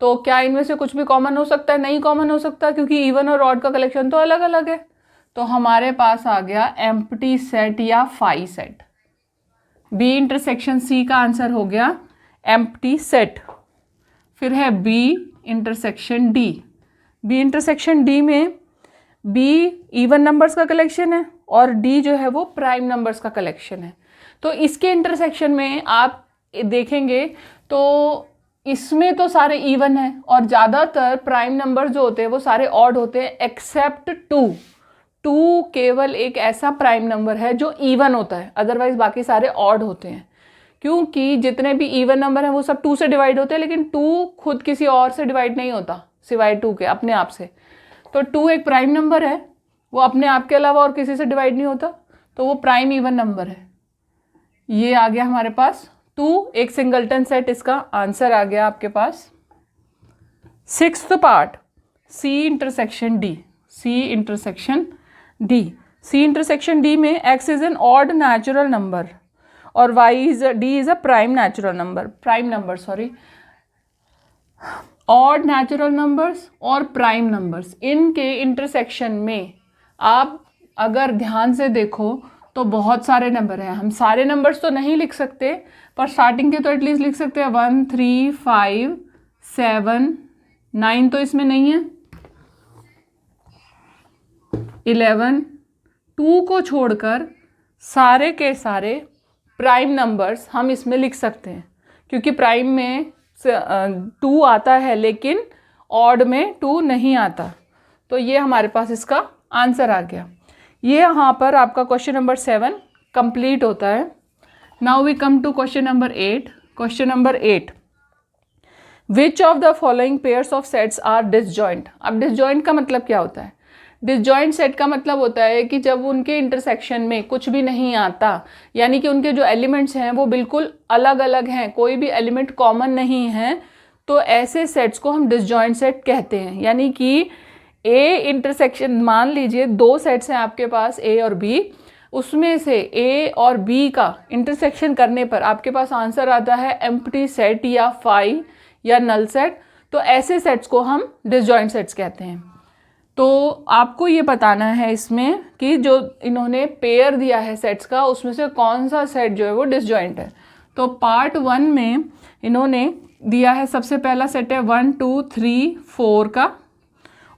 तो क्या इनमें से कुछ भी कॉमन हो सकता है? नहीं कॉमन हो सकता, क्योंकि इवन और ऑड का कलेक्शन तो अलग अलग है। तो हमारे पास आ गया एम्प्टी सेट या phi set. B intersection C का आंसर हो गया एम्प्टी सेट। फिर है B intersection D. B intersection D में बी इवन नंबर्स का कलेक्शन है और डी जो है वो प्राइम नंबर्स का कलेक्शन है। तो इसके इंटरसेक्शन में आप देखेंगे तो इसमें तो सारे इवन हैं और ज़्यादातर प्राइम नंबर जो होते हैं वो सारे ऑड होते हैं, एक्सेप्ट 2। 2 केवल एक ऐसा प्राइम नंबर है जो इवन होता है, अदरवाइज बाकी सारे ऑड होते हैं। क्योंकि जितने भी इवन नंबर हैं वो सब 2 से डिवाइड होते हैं, लेकिन 2 खुद किसी और से डिवाइड नहीं होता सिवाय 2 के, अपने आप से। तो 2 एक प्राइम नंबर है, वो अपने आप के अलावा और किसी से डिवाइड नहीं होता, तो वो प्राइम इवन नंबर है। ये आ गया हमारे पास 2, एक सिंगलटन सेट, इसका आंसर आ गया आपके पास। 6th part C intersection D. C intersection D. C intersection D में x is an odd natural number और D is a prime natural number. Odd natural numbers और प्राइम नंबर्स, इनके intersection में आप अगर ध्यान से देखो तो बहुत सारे नंबर हैं। हम सारे नंबर्स तो नहीं लिख सकते, पर स्टार्टिंग के तो एटलीस्ट लिख सकते हैं। 1 3 5 7 9 तो इसमें नहीं है, 11, 2 को छोड़कर सारे के सारे प्राइम नंबर्स हम इसमें लिख सकते हैं, क्योंकि प्राइम में 2 आता है लेकिन ऑड में 2 नहीं आता। तो ये हमारे पास इसका आंसर आ गया। ये यहाँ पर आपका क्वेश्चन नंबर 7 कंप्लीट होता है। Now we come to question number 8। Question number 8, which of the following pairs of sets are disjoint. अब डिसजॉइंट का मतलब क्या होता है? डिसजॉइंट सेट का मतलब होता है कि जब उनके इंटरसेक्शन में कुछ भी नहीं आता, यानी कि उनके जो एलिमेंट्स हैं वो बिल्कुल अलग अलग हैं, कोई भी एलिमेंट कॉमन नहीं है, तो ऐसे सेट्स को हम डिसजॉइंट सेट कहते हैं। यानी कि ए इंटरसेक्शन, मान लीजिए 2 सेट्स हैं आपके पास ए और बी, उसमें से ए और बी का इंटरसेक्शन करने पर आपके पास आंसर आता है एम्प्टी सेट या फाई या नल सेट। तो ऐसे सेट्स को हम डिसजॉइंट सेट्स कहते हैं। तो आपको ये बताना है इसमें कि जो इन्होंने पेयर दिया है सेट्स का, उसमें से कौन सा सेट जो है वो डिसजॉइंट है। तो पार्ट 1 में इन्होंने दिया है, सबसे पहला सेट है 1 2 3 4 का,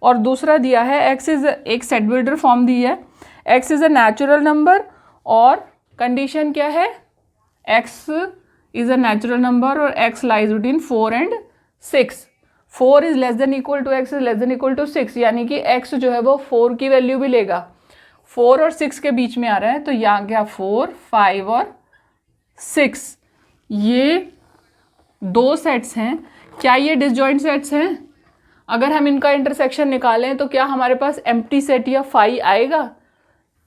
और दूसरा दिया है x इज एक सेट बिल्डर फॉर्म दी है, x is a natural number, और कंडीशन क्या है? x is a natural number और x lies between 4 and 6। 4 is less than equal to x is less than equal to 6, यानी कि x जो है वो 4 की वैल्यू भी लेगा। 4 और 6 के बीच में आ रहा है, तो यहाँ गया 4 5 और 6। ये 2 सेट्स हैं। क्या ये डिसजॉइंट सेट्स हैं? अगर हम इनका इंटरसेक्शन निकालें तो क्या हमारे पास एम्प्टी सेट या फाई आएगा?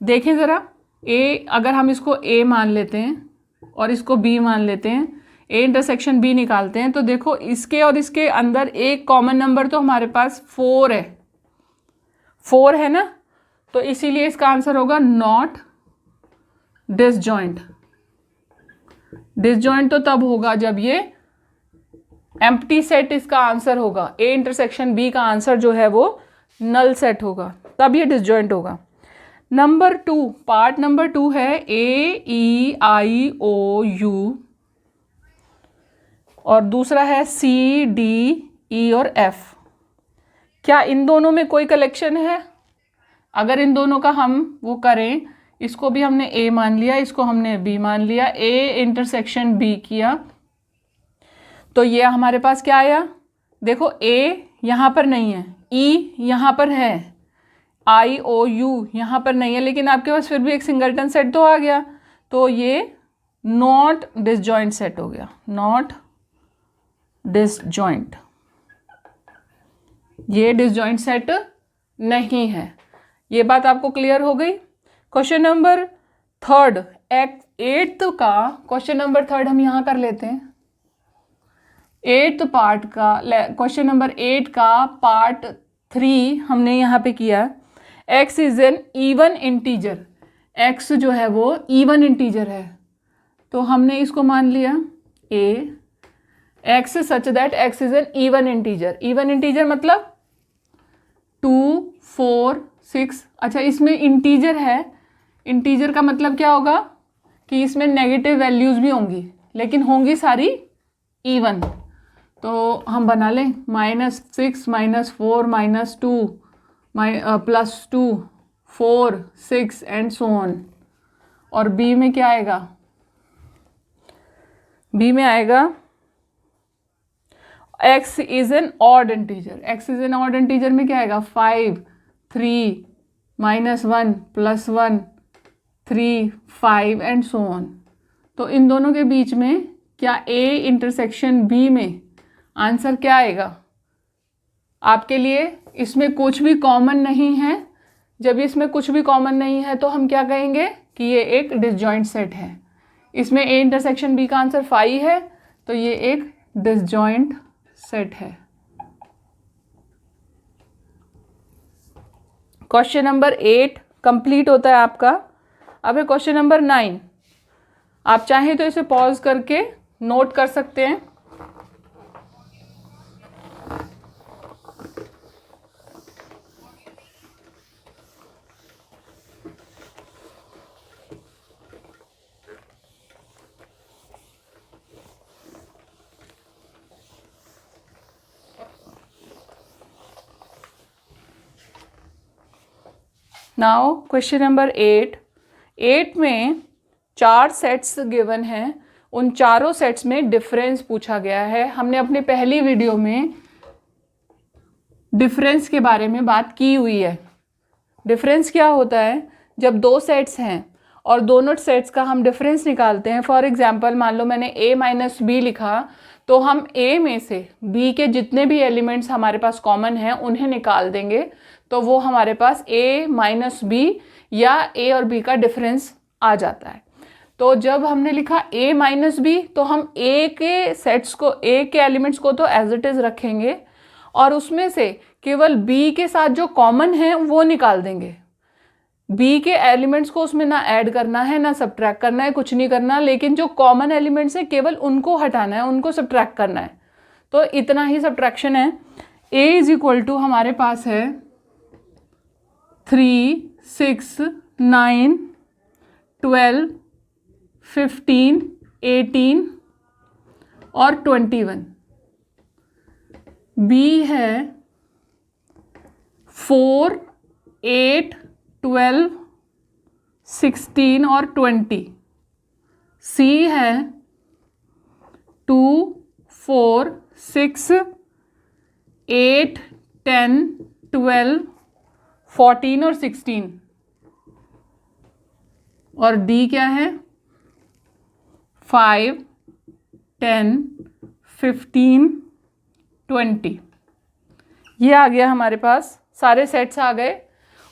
देखें ज़रा, ए अगर हम इसको ए मान लेते हैं और इसको बी मान लेते हैं, ए इंटरसेक्शन बी निकालते हैं, तो देखो इसके और इसके अंदर एक कॉमन नंबर तो हमारे पास 4 है। 4 है ना, तो इसीलिए इसका आंसर होगा नॉट डिसजॉइंट। डिसजॉइंट तो तब होगा जब ये एम्प्टी सेट इसका आंसर होगा, ए इंटरसेक्शन बी का आंसर जो है वो नल सेट होगा, तब ये डिसजॉइंट होगा। नंबर 2, पार्ट नंबर 2 है ए ई आई ओ यू, और दूसरा है सी डी ई और एफ। क्या इन दोनों में कोई कलेक्शन है? अगर इन दोनों का हम वो करें, इसको भी हमने ए मान लिया, इसको हमने बी मान लिया, ए इंटरसेक्शन बी किया, तो ये हमारे पास क्या आया, देखो ए यहाँ पर नहीं है, ई यहाँ पर है, आई ओ यू यहाँ पर नहीं है, लेकिन आपके पास फिर भी एक सिंगलटन सेट तो आ गया, तो ये नॉट डिसजॉइंट सेट हो गया, नॉट डिसजॉइंट, ये डिसजॉइंट सेट नहीं है। ये बात आपको क्लियर हो गई। क्वेश्चन नंबर थर्ड, एट्थ का क्वेश्चन नंबर थर्ड हम यहाँ कर लेते हैं। एट्थ पार्ट का क्वेश्चन नंबर 8 का पार्ट 3 हमने यहाँ पे किया। x is an even integer, x जो है वो इवन इंटीजर है, तो हमने इसको मान लिया a, x such that x is an even integer. Even integer मतलब 2, 4, 6। अच्छा, इसमें इंटीजर है, इंटीजर का मतलब क्या होगा कि इसमें नेगेटिव वैल्यूज़ भी होंगी, लेकिन होंगी सारी इवन। तो हम बना लें -6 -4 -2 +2 4 6 एंड सो ऑन। और बी में क्या आएगा, बी में आएगा x is an odd integer. x is an odd integer में क्या आएगा 5 3 -1 +1 3 5 एंड सो ऑन। तो इन दोनों के बीच में क्या a इंटरसेक्शन b में आंसर क्या आएगा आपके लिए? इसमें कुछ भी कॉमन नहीं है। जब इसमें कुछ भी कॉमन नहीं है तो हम क्या कहेंगे कि ये एक डिसजॉइंट सेट है। इसमें a इंटरसेक्शन b का आंसर 5 है, तो ये एक डिसजॉइंट सेट है। क्वेश्चन नंबर 8 कंप्लीट होता है आपका। अब है क्वेश्चन नंबर 9। आप चाहें तो इसे पॉज करके नोट कर सकते हैं। नाउ क्वेश्चन नंबर 8 में 4 सेट्स गिवन हैं। उन चारों सेट्स में डिफरेंस पूछा गया है। हमने अपने पहली वीडियो में डिफरेंस के बारे में बात की हुई है। डिफरेंस क्या होता है? जब दो सेट्स हैं और दोनों सेट्स का हम डिफरेंस निकालते हैं। फॉर एग्जांपल मान लो मैंने a माइनस बी लिखा, तो हम a में से b के जितने भी एलिमेंट्स हमारे पास कॉमन हैं उन्हें निकाल देंगे, तो वो हमारे पास a माइनस बी या a और b का डिफरेंस आ जाता है। तो जब हमने लिखा a माइनस बी, तो हम a के सेट्स को, a के एलिमेंट्स को तो एज इट इज़ रखेंगे और उसमें से केवल b के साथ जो कॉमन है वो निकाल देंगे। b के एलिमेंट्स को उसमें ना ऐड करना है ना सब्ट्रैक्ट करना है, कुछ नहीं करना, लेकिन जो कॉमन एलिमेंट्स है केवल उनको हटाना है, उनको सब्ट्रैक्ट करना है। तो इतना ही सब्ट्रैक्शन है। a इज इक्वल टू हमारे पास है 3 6 9 12 15 18 और 21। b है 4 8 12 16 और 20। c है 2 4 6 8 10 12 14 और 16। और d क्या है 5 10 15 20। ये आ गया हमारे पास, सारे सेट्स आ गए।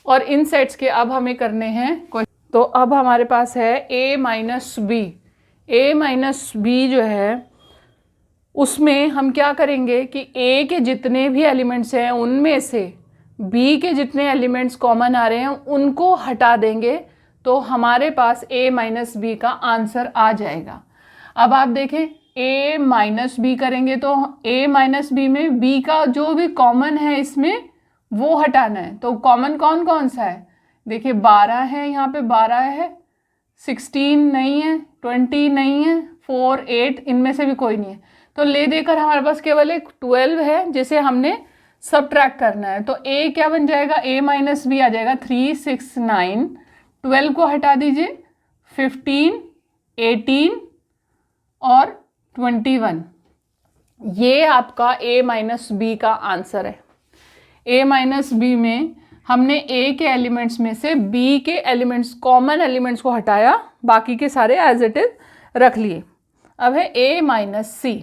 और इन सेट्स के अब हमें करने हैं। तो अब हमारे पास है a minus B. a minus B जो है उसमें हम क्या करेंगे कि a के जितने भी एलिमेंट्स हैं उनमें से b के जितने एलिमेंट्स कॉमन आ रहे हैं उनको हटा देंगे, तो हमारे पास a माइनस बी का आंसर आ जाएगा। अब आप देखें a माइनस बी करेंगे तो a माइनस बी में b का जो भी कॉमन है इसमें वो हटाना है। तो कॉमन कौन कौन सा है? देखिए 12 है, यहाँ पे 12 है, 16 नहीं है, 20 नहीं है, 4 8 इनमें से भी कोई नहीं है। तो ले देकर हमारे पास केवल एक 12 है जिसे हमने सब्ट्रैक्ट करना है। तो a क्या बन जाएगा, a माइनस बी आ जाएगा 3, 6, 9, 12 को हटा दीजिए, 15, 18 और 21। ये आपका a माइनस बी का आंसर है। a माइनस बी में हमने a के एलिमेंट्स में से b के एलिमेंट्स, कॉमन एलिमेंट्स को हटाया, बाकी के सारे एज इट इज रख लिए। अब है a minus C.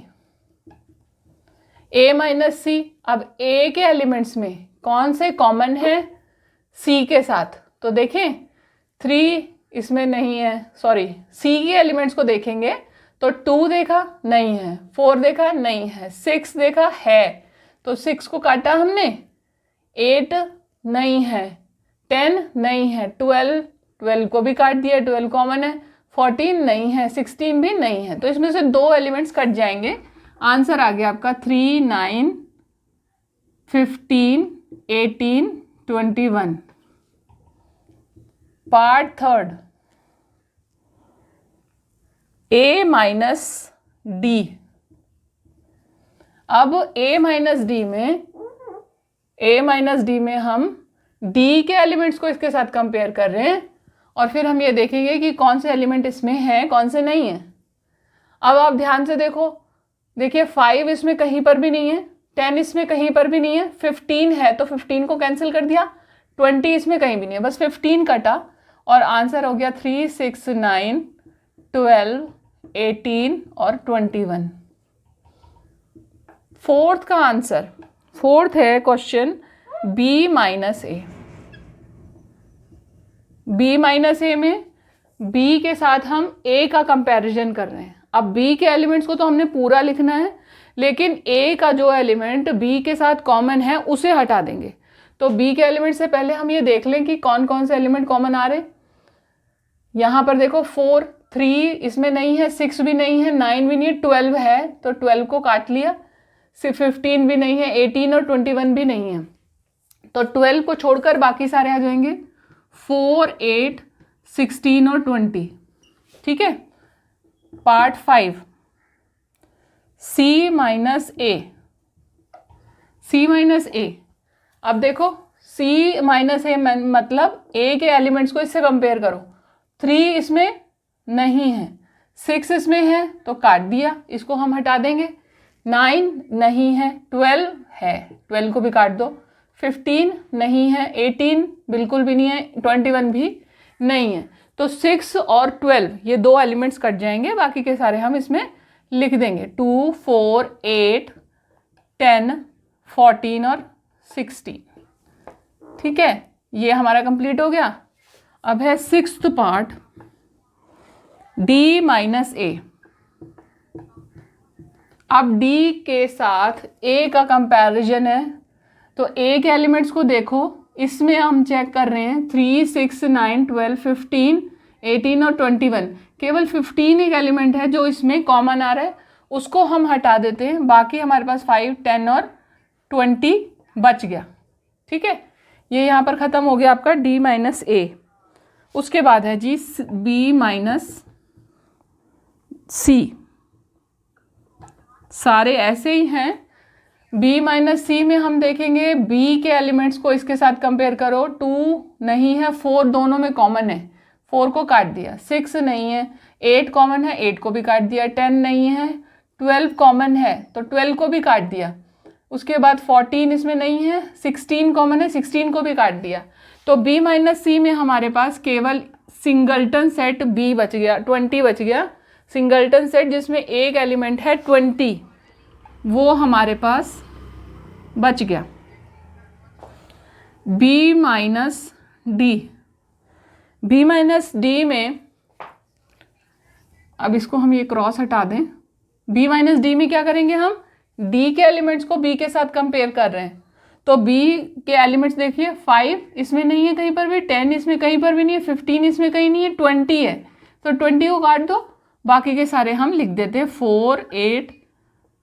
a minus C, अब a के एलिमेंट्स में कौन से कॉमन है c के साथ, तो देखें 3 इसमें नहीं है, सॉरी c के एलिमेंट्स को देखेंगे तो 2 देखा नहीं है, 4 देखा नहीं है, 6 देखा है तो 6 को काटा हमने, 8 नहीं है, 10 नहीं है, 12 को भी काट दिया, 12 कॉमन है, 14 नहीं है, 16 भी नहीं है, तो इसमें से 2 एलिमेंट्स कट जाएंगे। आंसर आ गया आपका 3, 9, 15, 18, 21। Part third, a minus D. अब a माइनस डी में हम d के एलिमेंट्स को इसके साथ कंपेयर कर रहे हैं और फिर हम ये देखेंगे कि कौन से एलिमेंट इसमें हैं, कौन से नहीं है। अब आप ध्यान से देखिए 5 इसमें कहीं पर भी नहीं है, 10 इसमें कहीं पर भी नहीं है, 15 है तो 15 को कैंसिल कर दिया, 20 इसमें कहीं भी नहीं है, बस 15 कटा और आंसर हो गया 3, 6, 9, 12, 18 और 21। फोर्थ का आंसर, फोर्थ है क्वेश्चन b माइनस ए। b माइनस ए में b के साथ हम a का कंपैरिजन कर रहे हैं। अब b के एलिमेंट्स को तो हमने पूरा लिखना है, लेकिन a का जो एलिमेंट b के साथ कॉमन है उसे हटा देंगे। तो b के एलिमेंट से पहले हम ये देख लें कि कौन कौन से एलिमेंट कॉमन आ रहे। यहाँ पर देखो 4, 3 इसमें नहीं है, 6 भी नहीं है, 9 भी नहीं है, 12 है तो 12 को काट लिया, 15 भी नहीं है, 18 और 21 भी नहीं है, तो 12 को छोड़कर बाकी सारे आ जाएंगे, 4, 8, 16 और 20। ठीक है। पार्ट 5, c माइनस ए। अब देखो c माइनस ए मतलब a के एलिमेंट्स को इससे कंपेयर करो, 3 इसमें नहीं है, 6 इसमें है तो काट दिया, इसको हम हटा देंगे, 9 नहीं है, 12 है, 12 को भी काट दो, 15 नहीं है, 18 बिल्कुल भी नहीं है, 21 भी नहीं है, तो 6 और 12 ये 2 एलिमेंट्स कट जाएंगे, बाकी के सारे हम इसमें लिख देंगे, 2, 4, 8, 10, 14 और 16। ठीक है, ये हमारा कंप्लीट हो गया। अब है 6th पार्ट, d माइनस ए। अब d के साथ a का कंपैरिजन है, तो a के एलिमेंट्स को देखो, इसमें हम चेक कर रहे हैं 3, 6, 9, 12, 15, 18 और 21। केवल 15 एक एलिमेंट है जो इसमें कॉमन आ रहा है, उसको हम हटा देते हैं, बाकी हमारे पास 5, 10 और 20 बच गया। ठीक है, ये यहाँ पर ख़त्म हो गया आपका d माइनस ए। उसके बाद है जी b माइनस सी। सारे ऐसे ही हैं। b माइनस सी में हम देखेंगे b के एलिमेंट्स को इसके साथ कंपेयर करो, 2 नहीं है, 4 दोनों में कॉमन है, 4 को काट दिया, 6 नहीं है, 8 कॉमन है, 8 को भी काट दिया, 10 नहीं है, 12 कॉमन है तो 12 को भी काट दिया, उसके बाद 14 इसमें नहीं है, 16 कॉमन है, 16 को भी काट दिया। तो b माइनस सी में हमारे पास केवल सिंगल्टन सेट b बच गया, 20 बच गया। सिंगल्टन सेट जिसमें एक एलिमेंट है 20, वो हमारे पास बच गया। b माइनस डी में, अब इसको हम ये क्रॉस हटा दें, b माइनस डी में क्या करेंगे, हम d के एलिमेंट्स को b के साथ कंपेयर कर रहे हैं, तो b के एलिमेंट्स देखिए 5 इसमें नहीं है कहीं पर भी, 10 इसमें कहीं पर भी नहीं है, 15 इसमें कहीं नहीं है, 20 है, तो 20 को काट दो, बाकी के सारे हम लिख देते हैं 4, 8,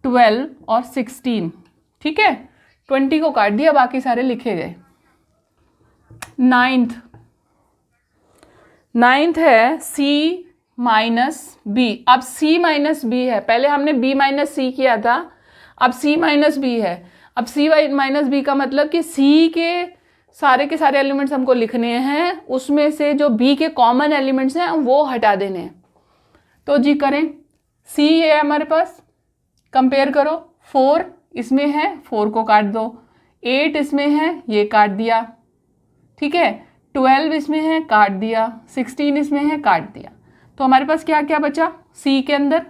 12 और 16। ठीक है, 20 को काट दिया, बाकी सारे लिखे गए। 9th है c माइनस बी। अब c माइनस बी है, पहले हमने b माइनस सी किया था, अब c माइनस बी है। अब सी वाई माइनस बी का मतलब कि सी के सारे एलिमेंट्स हमको लिखने हैं, उसमें से जो बी के कॉमन एलिमेंट्स हैं वो हटा देने हैं। तो जी करें, सी ये है हमारे पास, कंपेयर करो, 4 इसमें है, 4 को काट दो, 8 इसमें है, ये काट दिया, ठीक है, 12 इसमें है, काट दिया, 16 इसमें है, काट दिया। तो हमारे पास क्या क्या बचा सी के अंदर,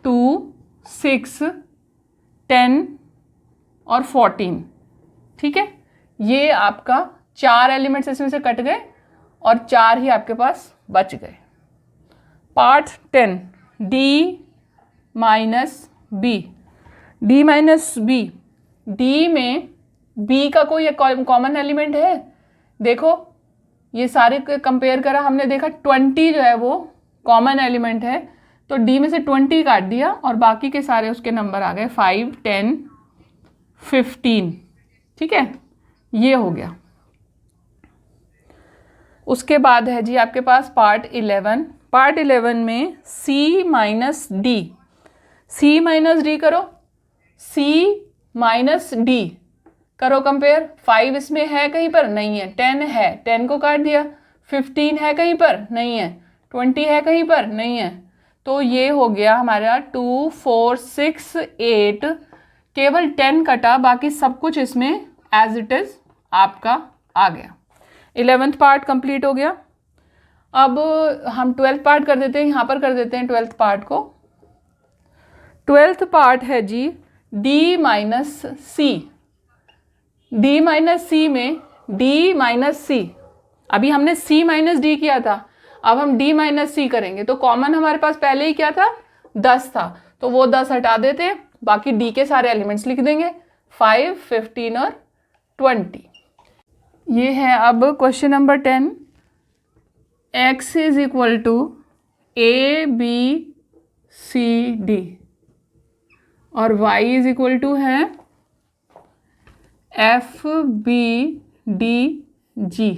2, 6, 10 और 14, ठीक है। ये आपका 4 एलिमेंट्स इसमें से कट गए और 4 ही आपके पास बच गए। Part 10, D minus B. D minus B, D में बी का कोई कॉमन एलिमेंट है? देखो ये सारे कंपेयर करा हमने, देखा 20 जो है वो कॉमन एलिमेंट है, तो डी में से 20 काट दिया और बाकी के सारे उसके नंबर आ गए 5, 10, 15, ठीक है, ये हो गया। उसके बाद है जी आपके पास पार्ट 11। पार्ट 11 में सी माइनस डी। सी माइनस डी करो, सी माइनस डी करो कंपेयर। 5 इसमें है कहीं पर? नहीं है। 10 है, 10 को काट दिया। 15 है कहीं पर? नहीं है। 20 है कहीं पर? नहीं है। तो ये हो गया हमारा 2, 4, 6, 8, केवल 10 कटा, बाकी सब कुछ इसमें एज इट इज आपका आ गया। 11th पार्ट कंप्लीट हो गया। अब हम 12th पार्ट कर देते हैं, यहाँ पर कर देते हैं 12th पार्ट को। 12th पार्ट है जी डी माइनस सी। डी माइनस सी में डी माइनस सी, अभी हमने सी माइनस डी किया था, अब हम डी माइनस सी करेंगे। तो कॉमन हमारे पास पहले ही क्या था? 10 था, तो वो 10 हटा देते हैं, बाकी डी के सारे एलिमेंट्स लिख देंगे, 5, 15 और 20। ये है अब question number 10। x is equal to A B C D और y इज इक्वल टू है एफ बी डी जी।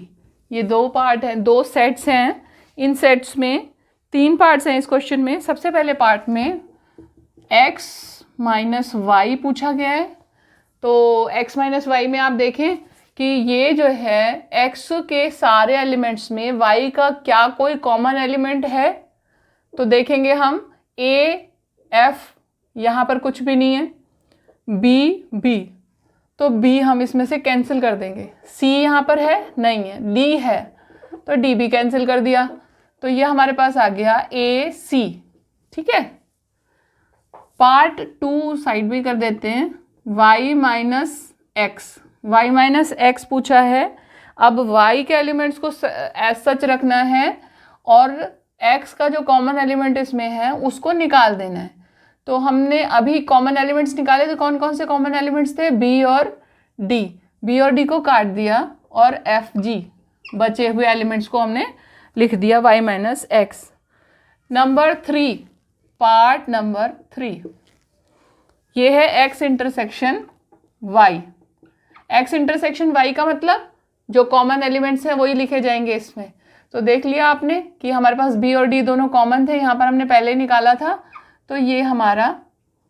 ये 2 पार्ट हैं, 2 सेट्स हैं। इन सेट्स में 3 पार्ट्स हैं इस क्वेश्चन में। सबसे पहले पार्ट में x माइनस वाई पूछा गया है। तो x माइनस वाई में आप देखें कि ये जो है x के सारे एलिमेंट्स में y का क्या कोई कॉमन एलिमेंट है? तो देखेंगे हम a, f, यहाँ पर कुछ भी नहीं है, b, b, तो b हम इसमें से कैंसिल कर देंगे। c यहाँ पर है? नहीं है। d है, तो d भी कैंसिल कर दिया, तो ये हमारे पास आ गया a, c, ठीक है। पार्ट 2 साइड में कर देते हैं। y minus x, y minus x पूछा है। अब y के एलिमेंट्स को एज सच रखना है और x का जो कॉमन एलिमेंट इसमें है उसको निकाल देना है। तो हमने अभी कॉमन एलिमेंट्स निकाले, तो कौन कौन से कॉमन एलिमेंट्स थे? b और d। b और d को काट दिया और f g बचे हुए एलिमेंट्स को हमने लिख दिया y minus x. Number 3, part number 3, ये है x intersection y। x intersection y का मतलब जो कॉमन एलिमेंट्स हैं वही लिखे जाएंगे इसमें। तो देख लिया आपने कि हमारे पास b और d दोनों कॉमन थे, यहाँ पर हमने पहले ही निकाला था, तो ये हमारा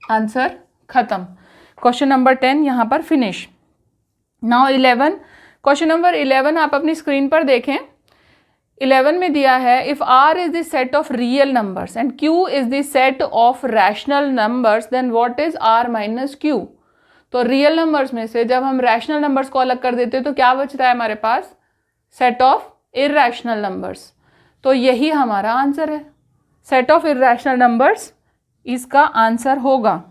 आंसर खत्म। क्वेश्चन नंबर 10 यहाँ पर फिनिश। नाउ 11, क्वेश्चन नंबर 11 आप अपनी स्क्रीन पर देखें। 11 में दिया है if r is the set of real numbers and q is the set of rational numbers then what is r minus q। तो रियल नंबर्स में से जब हम रैशनल नंबर्स को अलग कर देते हैं तो क्या बचता है हमारे पास? Set of irrational numbers. तो यही हमारा आंसर है, सेट ऑफ इरैशनल नंबर्स इसका आंसर होगा।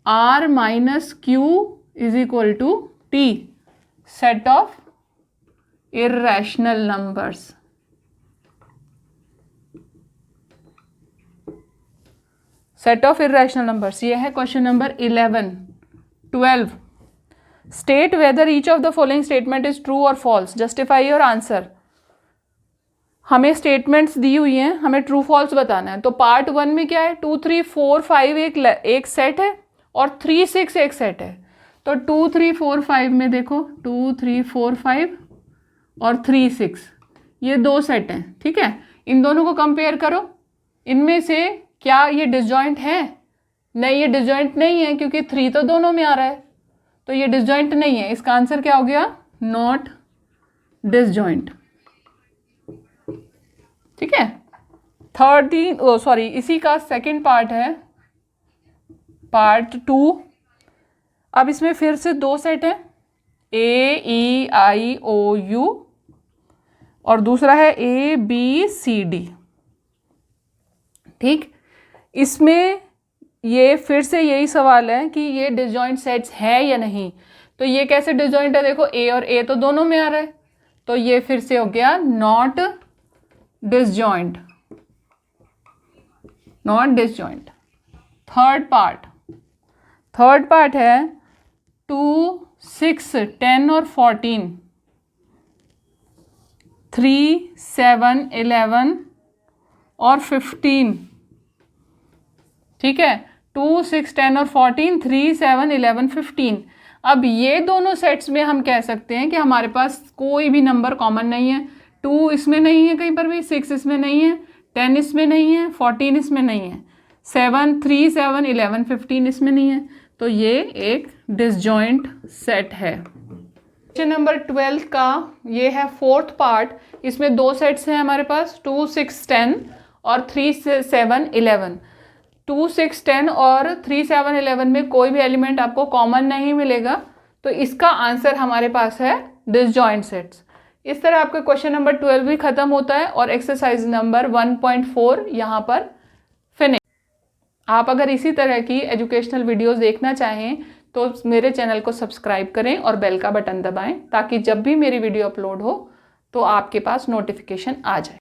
r minus Q is equal to t, set of irrational numbers. Set of irrational numbers, ये है question number 11। 12, state whether each of the following statement is true और false, justify your answer. हमें statements दी हुई हैं, हमें true false बताना है। तो पार्ट 1 में क्या है? 2, 3, 4, 5 एक सेट है और 3, 6 एक सेट है। तो 2, 3, 4, 5 में देखो 2, 3, 4, 5 और 3, 6 ये 2 सेट हैं, ठीक है। इन दोनों को कंपेयर करो, इनमें से क्या ये डिसजॉइंट है? नहीं, ये डिसजॉइंट नहीं है क्योंकि 3 तो दोनों में आ रहा है। तो ये डिसजॉइंट नहीं है, इसका आंसर क्या हो गया, नॉट डिसजॉइंट। ठीक है, इसी का सेकंड पार्ट है, पार्ट 2। अब इसमें फिर से 2 सेट है, AEIOU और दूसरा है ABCD। ठीक, इसमें ये फिर से यही सवाल है कि ये डिसजॉइंट सेट्स है या नहीं। तो ये कैसे डिसजॉइंट है, देखो A और A तो दोनों में आ रहा है, तो ये फिर से हो गया not disjoint, not disjoint. Third part है 2, 6, 10 और 14, 3, 7, 11 और 15। ठीक है, 2, 6, 10 और 14, 3, 7, 11, 15। अब ये दोनों सेट्स में हम कह सकते हैं कि हमारे पास कोई भी नंबर कॉमन नहीं है। 2 इसमें नहीं है कहीं पर भी, 6 इसमें नहीं है, 10 इसमें नहीं है, 14 इसमें नहीं है, 3, 7, 11, 15 इसमें नहीं है। तो ये एक डिसजॉइंट सेट है। क्वेश्चन नंबर 12 का ये है फोर्थ पार्ट। इसमें 2 सेट्स हैं हमारे पास, 2, 6, 10 और 3, 7, 11। 2, 6, 10 और 3, 7, 11 में कोई भी एलिमेंट आपको कॉमन नहीं मिलेगा, तो इसका आंसर हमारे पास है डिसजॉइंट सेट्स। इस तरह आपका क्वेश्चन नंबर 12 भी खत्म होता है और एक्सरसाइज नंबर 1.4 यहाँ पर फिनिश। आप अगर इसी तरह की एजुकेशनल वीडियोस देखना चाहें तो मेरे चैनल को सब्सक्राइब करें और बेल का बटन दबाएं, ताकि जब भी मेरी वीडियो अपलोड हो तो आपके पास नोटिफिकेशन आ जाए।